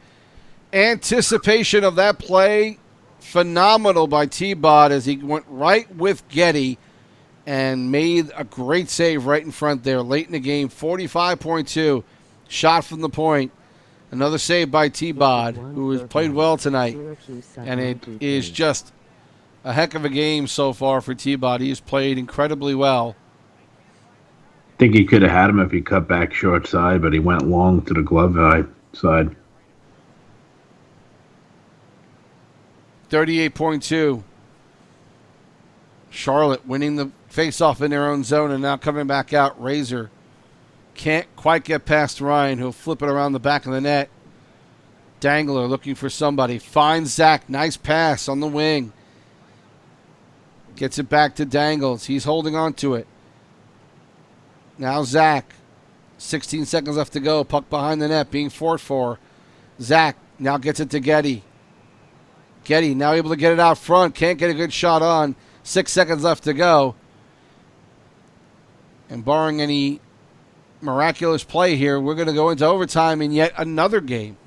Anticipation of that play, phenomenal by T-Bod as he went right with Getty and made a great save right in front there late in the game. 45.2, shot from the point. Another save by T-Bod, who has played well tonight. And it is just a heck of a game so far for T-Bod. He has played incredibly well. I think he could have had him if he cut back short side, but he went long to the glove side. 38.2. Charlotte winning the face-off in their own zone and now coming back out. Razor can't quite get past Ryan, who'll flip it around the back of the net. Dangler looking for somebody. Finds Zach. Nice pass on the wing. Gets it back to Dangles. He's holding on to it. Now Zach. 16 seconds left to go. Puck behind the net being fought for. Zach now gets it to Getty. Getty now able to get it out front. Can't get a good shot on. 6 seconds left to go. And barring any miraculous play here, we're going to go into overtime in yet another game.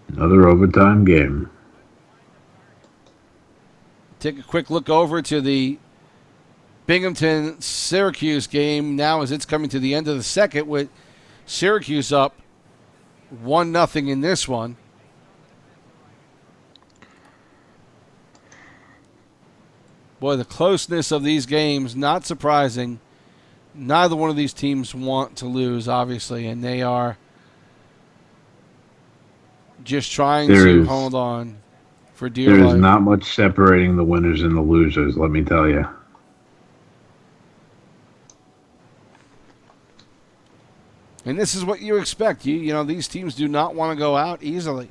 Another overtime game. Take a quick look over to the Binghamton-Syracuse game now as it's coming to the end of the second with Syracuse up 1-0 in this one. Boy, the closeness of these games, not surprising. Neither one of these teams want to lose, obviously, and they are just trying to hold on for dear life. There is not much separating the winners and the losers, let me tell you. And this is what you expect. You know, these teams do not want to go out easily.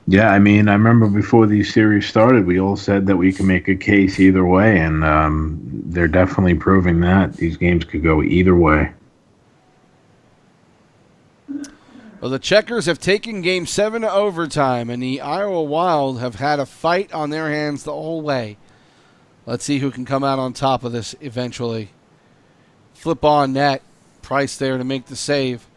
Yeah, I mean, I remember before these series started, we all said that we can make a case either way, and they're definitely proving that. These games could go either way. Well, the Checkers have taken Game 7 to overtime, and the Iowa Wild have had a fight on their hands the whole way. Let's see who can come out on top of this eventually. Flip on net. Price there to make the save.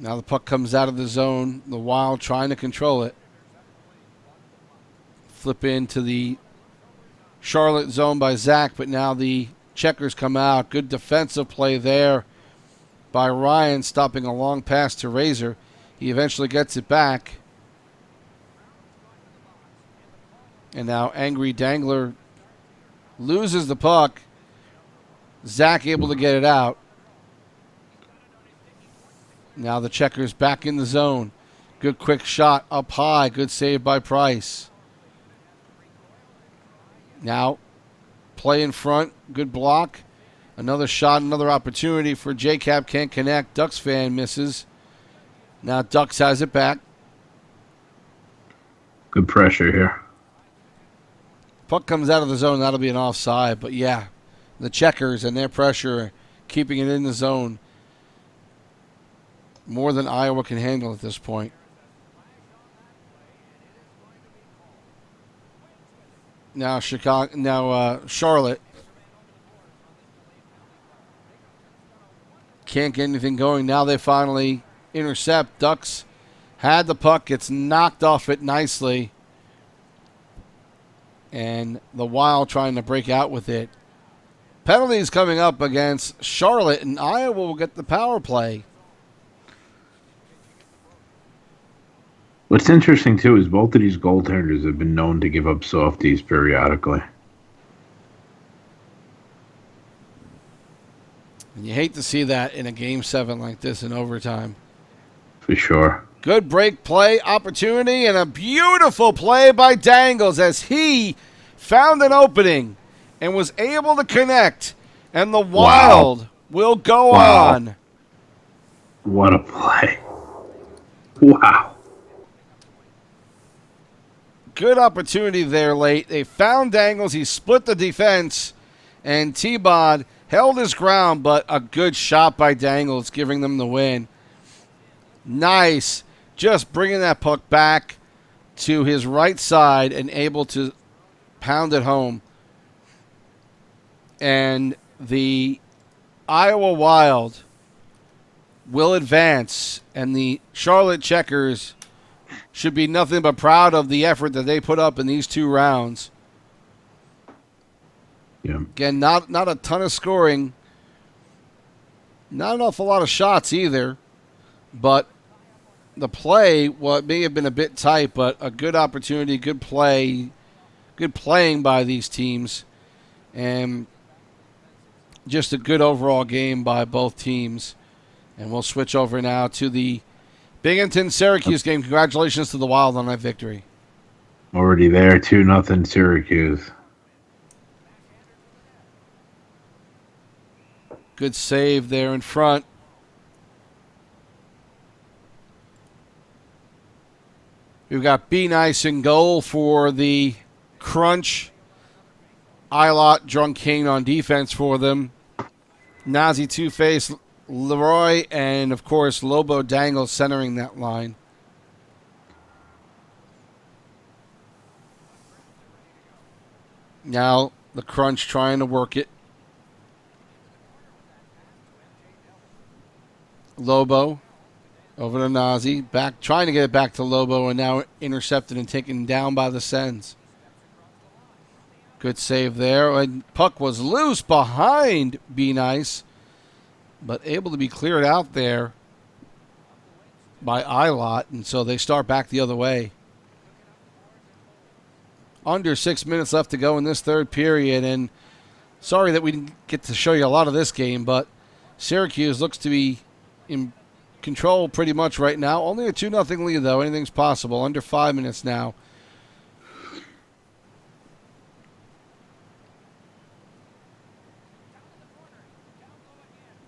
Now the puck comes out of the zone. The Wild trying to control it. Flip into the Charlotte zone by Zach, but now the Checkers come out. Good defensive play there by Ryan, stopping a long pass to Razor. He eventually gets it back. And now Angry Dangler loses the puck. Zach able to get it out. Now the Checkers back in the zone. Good quick shot up high. Good save by Price. Now play in front. Good block. Another shot, another opportunity for J-Cap. Can't connect. Ducks fan misses. Now Ducks has it back. Good pressure here. Puck comes out of the zone. That'll be an offside. But yeah, the Checkers and their pressure keeping it in the zone. More than Iowa can handle at this point. Now Charlotte can't get anything going. Now they finally intercept. Ducks had the puck. Gets knocked off it nicely. And the Wild trying to break out with it. Penalties coming up against Charlotte, and Iowa will get the power play. What's interesting, too, is both of these goaltenders have been known to give up softies periodically. And you hate to see that in a Game 7 like this in overtime. For sure. Good break play opportunity and a beautiful play by Dangles as he found an opening and was able to connect. And the Wild will go on. What a play. Wow. Good opportunity there late. They found Dangles. He split the defense. And T-Bod held his ground, but a good shot by Dangles, giving them the win. Nice. Just bringing that puck back to his right side and able to pound it home. And the Iowa Wild will advance, and the Charlotte Checkers should be nothing but proud of the effort that they put up in these 2 rounds. Yeah. Again, not a ton of scoring. Not an awful lot of shots either. But the play, well, it may have been a bit tight, but a good opportunity, good play, good playing by these teams. And just a good overall game by both teams. And we'll switch over now to the Binghamton-Syracuse game. Congratulations to the Wild on that victory. Already there, 2-0 Syracuse. Good save there in front. We've got Be Nice in goal for the Crunch. Ilott, Drunk King on defense for them. Nazi Two-Face, Leroy, and, of course, Lobo Dangle centering that line. Now the Crunch trying to work it. Lobo over to Nazi. Back, trying to get it back to Lobo, and now intercepted and taken down by the Sens. Good save there. And puck was loose behind Be Nice, but able to be cleared out there by Ilott, and so they start back the other way. Under 6 minutes left to go in this third period, and sorry that we didn't get to show you a lot of this game, but Syracuse looks to be in control pretty much right now. Only a 2-0 lead, though. Anything's possible. Under 5 minutes now.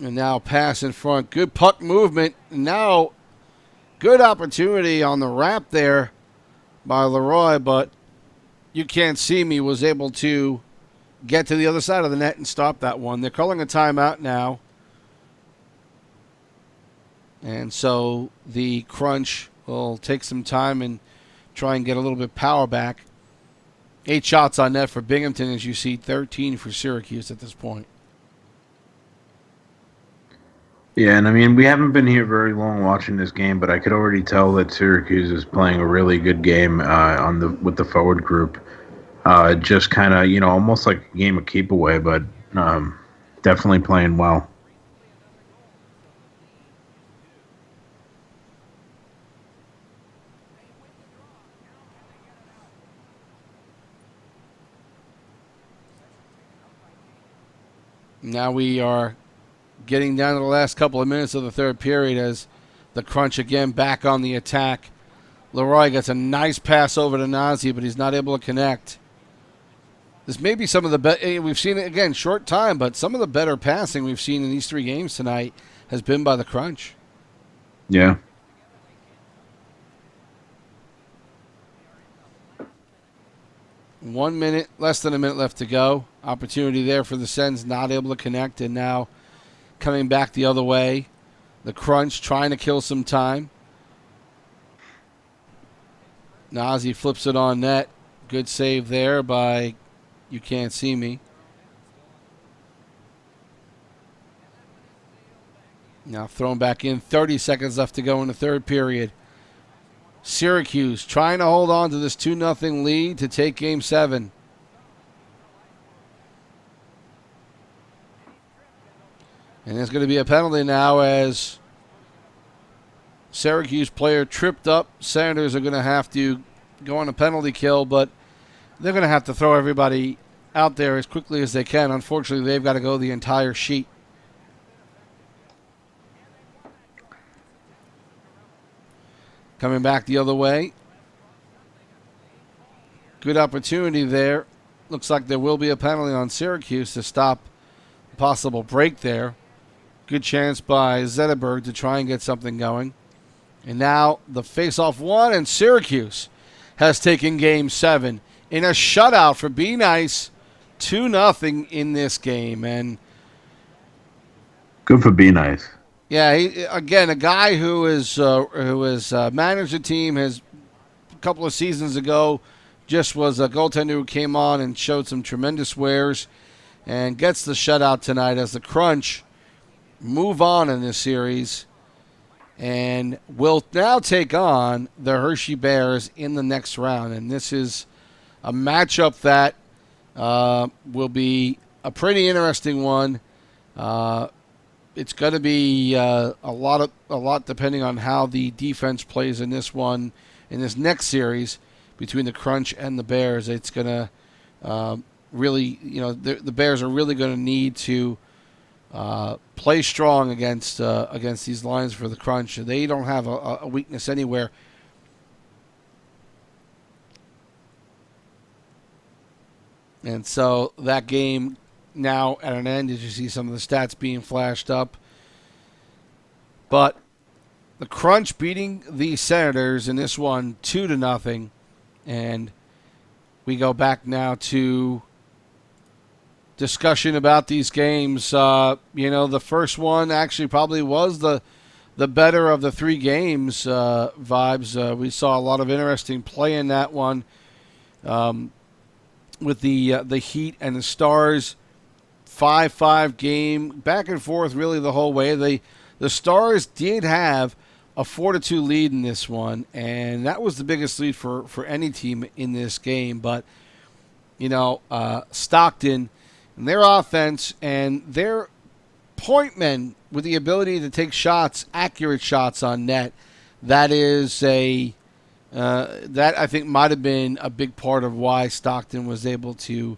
And now pass in front. Good puck movement. Now good opportunity on the wrap there by Leroy, but you can't see me was able to get to the other side of the net and stop that one. They're calling a timeout now. And so the Crunch will take some time and try and get a little bit of power back. 8 shots on net for Binghamton, as you see, 13 for Syracuse at this point. Yeah, and I mean, we haven't been here very long watching this game, but I could already tell that Syracuse is playing a really good game with the forward group. Just kind of, almost like a game of keep away, but definitely playing well. Now we are getting down to the last couple of minutes of the third period as the Crunch again back on the attack. Leroy gets a nice pass over to Nazi, but he's not able to connect. This may be some of the best. We've seen it again, short time, but some of the better passing we've seen in these 3 games tonight has been by the Crunch. Yeah. Less than a minute left to go. Opportunity there for the Sens, not able to connect, and now coming back the other way. The Crunch trying to kill some time. Nazi flips it on net. Good save there by You Can't See Me. Now thrown back in. 30 seconds left to go in the third period. Syracuse trying to hold on to this 2-0 lead to take Game 7. And there's going to be a penalty now as Syracuse player tripped up. Senators are going to have to go on a penalty kill, but they're going to have to throw everybody out there as quickly as they can. Unfortunately, they've got to go the entire sheet. Coming back the other way. Good opportunity there. Looks like there will be a penalty on Syracuse to stop a possible break there. Good chance by Zetterberg to try and get something going. And now the face-off won, and Syracuse has taken Game 7 in a shutout for Be Nice, 2-0 in this game. And Good for Be Nice. yeah, again, a guy who has managed a team a couple of seasons ago, just was a goaltender who came on and showed some tremendous wares, and gets the shutout tonight as the Crunch move on in this series and will now take on the Hershey Bears in the next round. And this is a matchup that will be a pretty interesting one. It's going to be a lot depending on how the defense plays in this one, in this next series between the Crunch and the Bears. It's going to really, the Bears are really going to need to play strong against these lines for the Crunch. They don't have a weakness anywhere. And so that game now at an end, as you see some of the stats being flashed up. But the Crunch beating the Senators in this one 2-0. And we go back now to discussion about these games. The first one actually probably was the better of the three games. Vibes. We saw a lot of interesting play in that one with the Heat and the Stars. 5-5 game, back and forth really the whole way. The Stars did have a 4-2 lead in this one, and that was the biggest lead for any team in this game. But Stockton and their offense and their point men with the ability to take shots, accurate shots on net, that is that I think might have been a big part of why Stockton was able to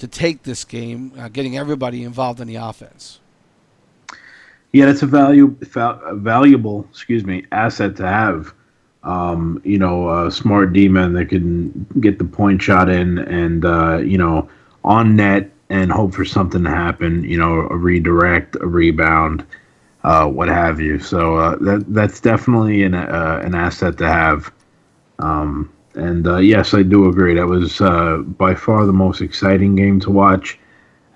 take this game, getting everybody involved in the offense. Yeah, that's a valuable, asset to have. A smart D-man that can get the point shot in and, on net and hope for something to happen, a redirect, a rebound, what have you. So that's definitely an asset to have. Yes, I do agree. That was by far the most exciting game to watch.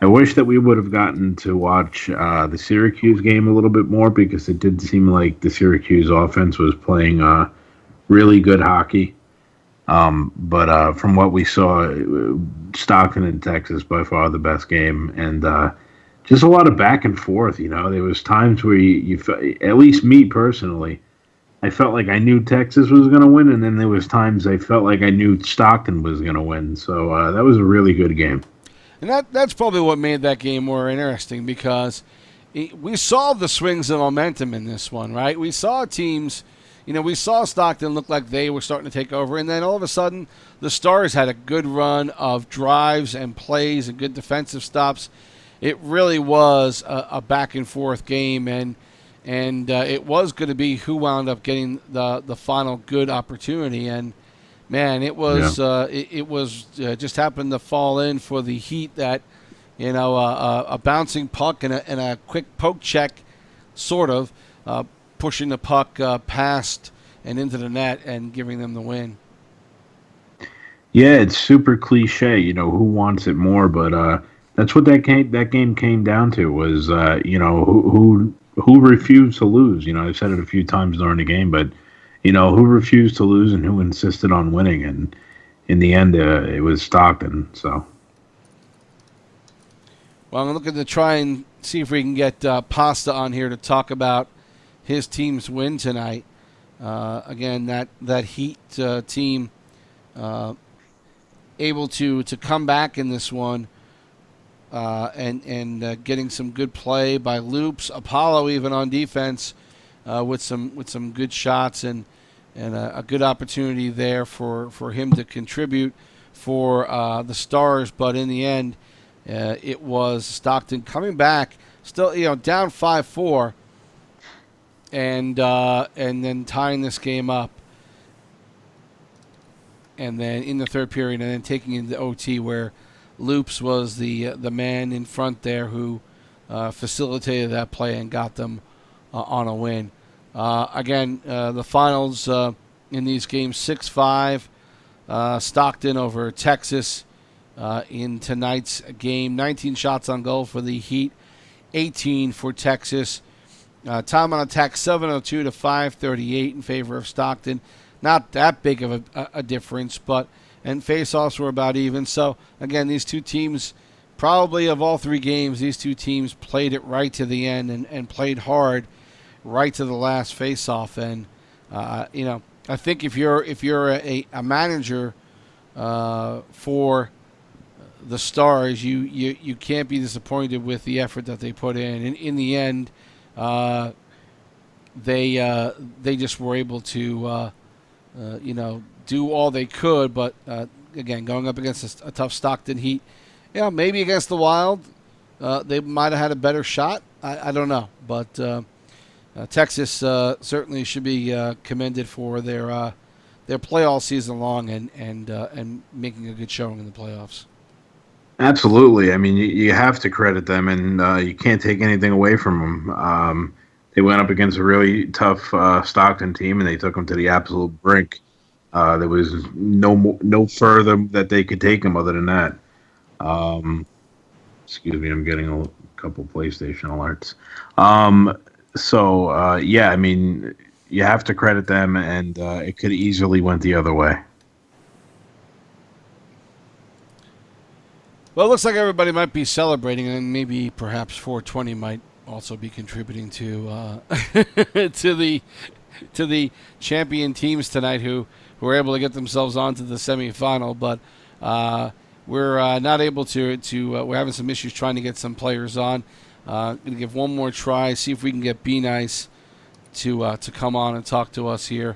I wish that we would have gotten to watch the Syracuse game a little bit more, because it did seem like the Syracuse offense was playing really good hockey. But from what we saw, Stockton and Texas by far the best game, and just a lot of back and forth. There was times where you at least me personally, I felt like I knew Texas was going to win, and then there was times I felt like I knew Stockton was going to win. So that was a really good game. And that's probably what made that game more interesting, because we saw the swings of momentum in this one, right? We saw teams, we saw Stockton look like they were starting to take over, and then all of a sudden the Stars had a good run of drives and plays and good defensive stops. It really was a back and forth game, and it was going to be who wound up getting the final good opportunity. And man, it was just happened to fall in for the Heat that a bouncing puck and a quick poke check, sort of pushing the puck past and into the net and giving them the win. Yeah, it's super cliche, who wants it more, but That's what that game came down to was who refused to lose. I've said it a few times during the game, but who refused to lose and who insisted on winning, and in the end, it was Stockton. So Well, I'm looking to try and see if we can get Pasta on here to talk about his team's win tonight. Again, that Heat team able to come back in this one, and getting some good play by Loops, Apollo even on defense, with some good shots and a good opportunity there for him to contribute for the Stars. But in the end, it was Stockton coming back, still down 5-4, and then tying this game up, and then in the third period, and then taking it into OT where Loops was the man in front there who facilitated that play and got them on a win. Again, the finals in these games: 6-5, Stockton over Texas in tonight's game. 19 shots on goal for the Heat, 18 for Texas. Time on attack 7:02 to 5:38 in favor of Stockton. Not that big of a difference, and face-offs were about even. So, again, these two teams, probably of all three games, these two teams played it right to the end and played hard right to the last face-off. And, I think if you're a manager for the Stars, you can't be disappointed with the effort that they put in. And in the end, they just were able to do all they could, but again, going up against a tough Stockton Heat, maybe against the Wild, they might have had a better shot. I don't know, but Texas certainly should be commended for their play all season long and making a good showing in the playoffs. absolutely. I mean, you have to credit them, and you can't take anything away from them. They went up against a really tough Stockton team, and they took them to the absolute brink. There was no further that they could take them other than that. Excuse me, I'm getting a couple PlayStation alerts. Yeah, I mean, you have to credit them, and it could easily went the other way. Well, it looks like everybody might be celebrating, and maybe perhaps 420 might also be contributing to to the champion teams tonight who were able to get themselves onto the semifinal. But we're not able to. We're having some issues trying to get some players on. Going to give one more try, see if we can get Be Nice to come on and talk to us here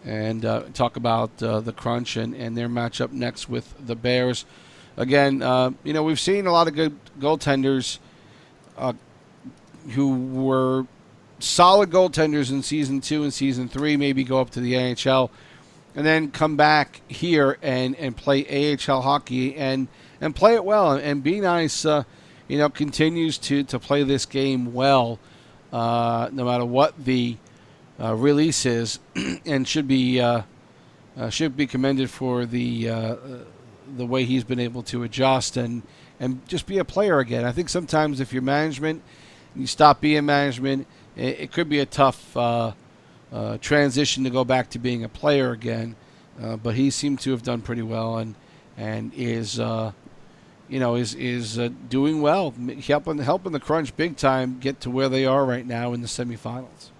and talk about the Crunch and their matchup next with the Bears. Again, we've seen a lot of good goaltenders who were solid goaltenders in Season 2 and Season 3, maybe go up to the NHL, and then come back here and play AHL hockey and play it well. And Be Nice, continues to play this game well, no matter what the release is, and should be commended for the way he's been able to adjust and just be a player again. I think sometimes if you're management, you stop being management, it could be a tough transition to go back to being a player again. But he seemed to have done pretty well and is doing well, helping the Crunch big time get to where they are right now in the semifinals.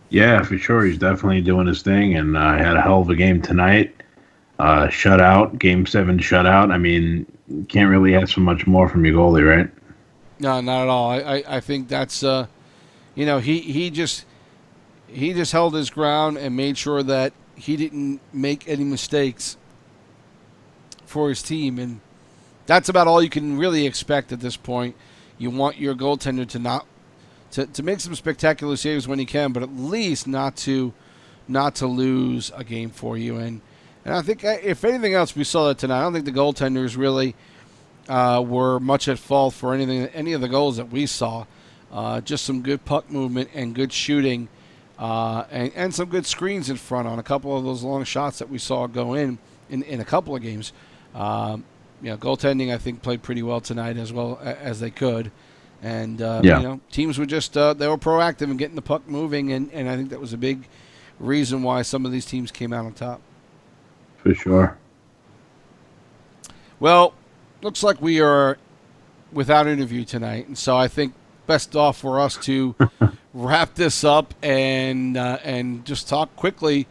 Yeah, for sure. He's definitely doing his thing, and had a hell of a game tonight. Shutout, Game 7 shutout. I mean, you can't really ask for much more from your goalie, right? No, not at all. I think that's he just held his ground and made sure that he didn't make any mistakes for his team, and that's about all you can really expect at this point. You want your goaltender to make some spectacular saves when he can, but at least not to lose a game for you. And I think if anything else, we saw that tonight. I don't think the goaltenders really were much at fault for any of the goals that we saw. Just some good puck movement and good shooting, and some good screens in front on a couple of those long shots that we saw go in a couple of games. goaltending I think played pretty well tonight as well as they could. And, Yeah. Teams were just, they were proactive in getting the puck moving, and I think that was a big reason why some of these teams came out on top. For sure. Well, looks like we are without interview tonight, and so I think best off for us to wrap this up and just talk quickly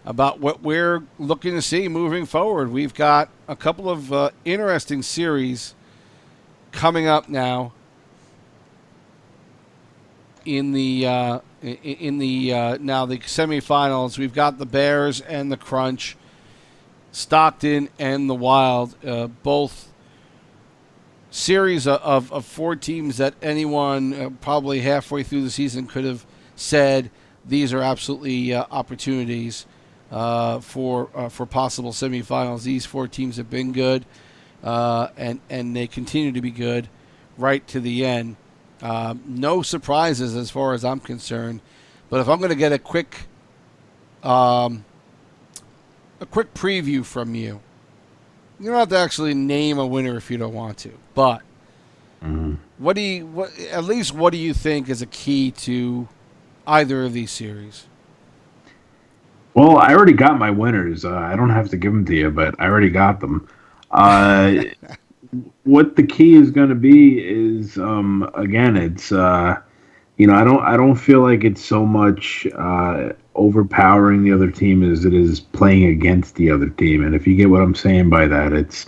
about what we're looking to see moving forward. We've got a couple of interesting series coming up now in the now the semifinals. We've got the Bears and the Crunch, Stockton and the Wild, both series of four teams that anyone probably halfway through the season could have said these are absolutely opportunities for possible semifinals. These four teams have been good, and they continue to be good right to the end. No surprises as far as I'm concerned, but if I'm going to get a quick preview from you, you don't have to actually name a winner if you don't want to. But what do you think is a key to either of these series? Well, I already got my winners. I don't have to give them to you, but I already got them. What the key is going to be is, again, it's I don't feel like it's so much overpowering the other team as it is playing against the other team. And if you get what I'm saying by that, it's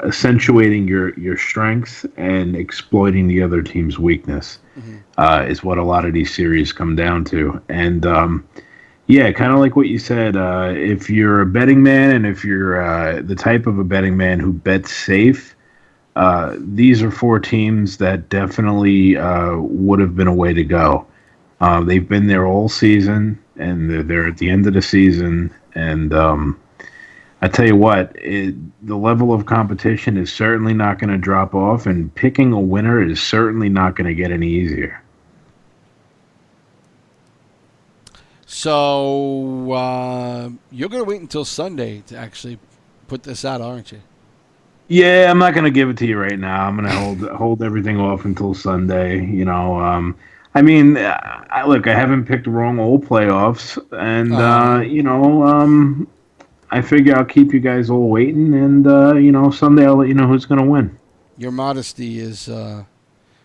accentuating your strengths and exploiting the other team's weakness is what a lot of these series come down to. And yeah, kind of like what you said. If you're a betting man and if you're the type of a betting man who bets safe, these are four teams that definitely would have been a way to go. They've been there all season, and they're at the end of the season. And I tell you what, the level of competition is certainly not going to drop off, and picking a winner is certainly not going to get any easier. So you're going to wait until Sunday to actually put this out, aren't you? Yeah, I'm not going to give it to you right now. I'm going to hold everything off until Sunday. I mean, look, I haven't picked wrong all playoffs, and I figure I'll keep you guys all waiting, and Sunday I'll let you know who's going to win. Your modesty is, I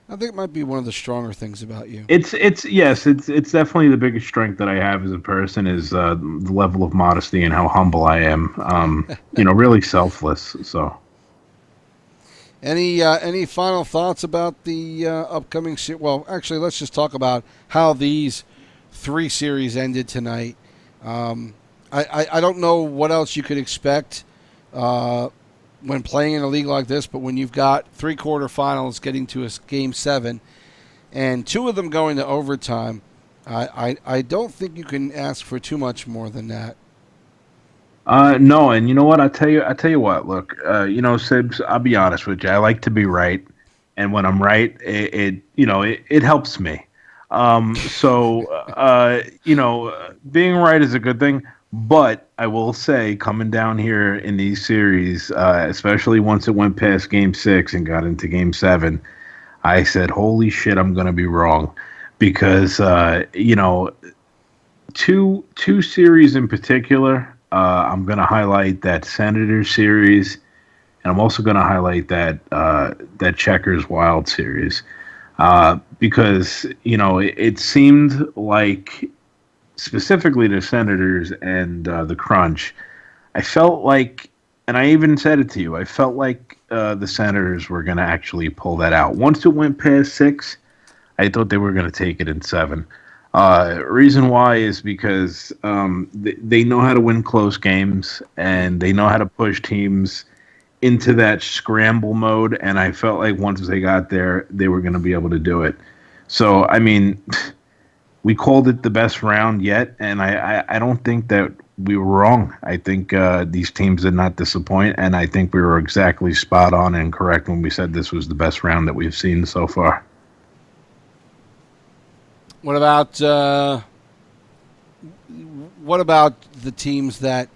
think, it might be one of the stronger things about you. It's definitely the biggest strength that I have as a person is the level of modesty and how humble I am. Really selfless. So. Any final thoughts about the upcoming series? Well, actually, let's just talk about how these three series ended tonight. I don't know what else you could expect when playing in a league like this, but when you've got three quarterfinals getting to a game 7 and two of them going to overtime, I don't think you can ask for too much more than that. No, and you know what? I tell you what. Look, Sibs, I'll be honest with you. I like to be right, and when I'm right, it helps me. Being right is a good thing. But I will say, coming down here in these series, especially once it went past Game 6 and got into Game 7, I said, "Holy shit, I'm going to be wrong," because two series in particular. I'm going to highlight that Senators series, and I'm also going to highlight that Checkers Wild series because it seemed like, specifically the Senators and the Crunch, I felt like, and I even said it to you, I felt like the Senators were going to actually pull that out. Once it went past 6, I thought they were going to take it in 7. Reason why is because they know how to win close games, and they know how to push teams into that scramble mode, and I felt like once they got there, they were going to be able to do it. So, I mean, we called it the best round yet, and I don't think that we were wrong. I think these teams did not disappoint, and I think we were exactly spot on and correct when we said this was the best round that we've seen so far. What about the teams that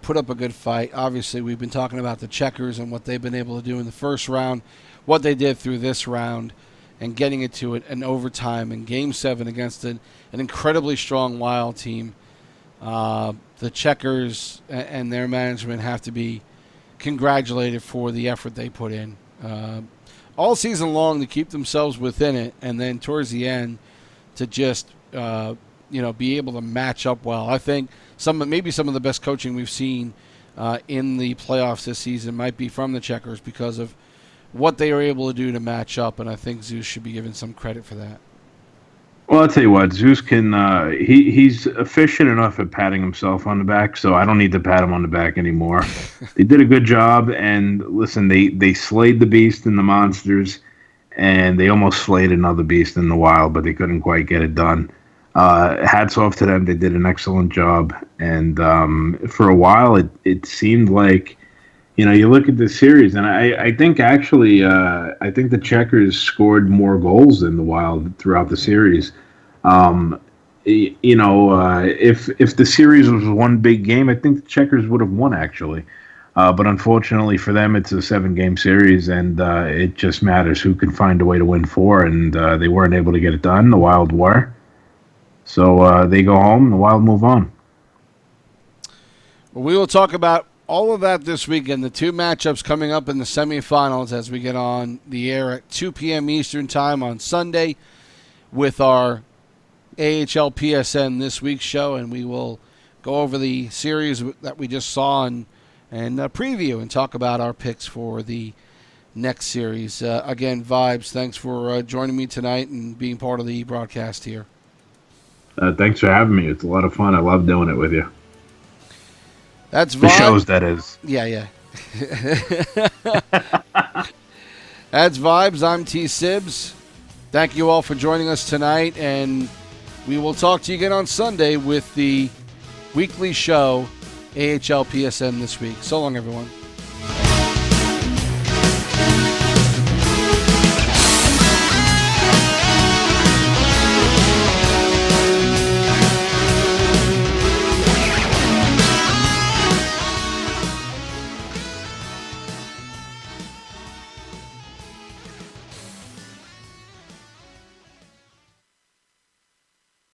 put up a good fight. Obviously, we've been talking about the Checkers and what they've been able to do in the first round, what they did through this round, and getting it to an overtime in Game 7 against an incredibly strong Wild team. The Checkers and their management have to be congratulated for the effort they put in all season long to keep themselves within it, and then towards the end to just be able to match up well. I think maybe some of the best coaching we've seen in the playoffs this season might be from the Checkers because of what they were able to do to match up, and I think Zeus should be given some credit for that. Well, I'll tell you what, Zeus can. He's efficient enough at patting himself on the back, so I don't need to pat him on the back anymore. They did a good job, and listen, they slayed the beast in the Monsters, and they almost slayed another beast in the Wild, but they couldn't quite get it done. Hats off to them; they did an excellent job, and for a while, it seemed like. You look at the series, and I think actually, I think the Checkers scored more goals than the Wild throughout the series. If the series was one big game, I think the Checkers would have won actually. But unfortunately for them, it's a 7-game series, and it just matters who can find a way to win 4. And they weren't able to get it done. The Wild were, so they go home. The Wild move on. Well, we will talk about all of that this weekend. The 2 matchups coming up in the semifinals as we get on the air at 2 p.m. Eastern Time on Sunday with our AHL PSN This Week show, and we will go over the series that we just saw and preview and talk about our picks for the next series. Again, Vibes, thanks for joining me tonight and being part of the broadcast here. Thanks for having me. It's a lot of fun. I love doing it with you. That's the shows, that is. Yeah. That's Vibes. I'm T. Sibbs. Thank you all for joining us tonight, and we will talk to you again on Sunday with the weekly show, AHL PSN This Week. So long, everyone.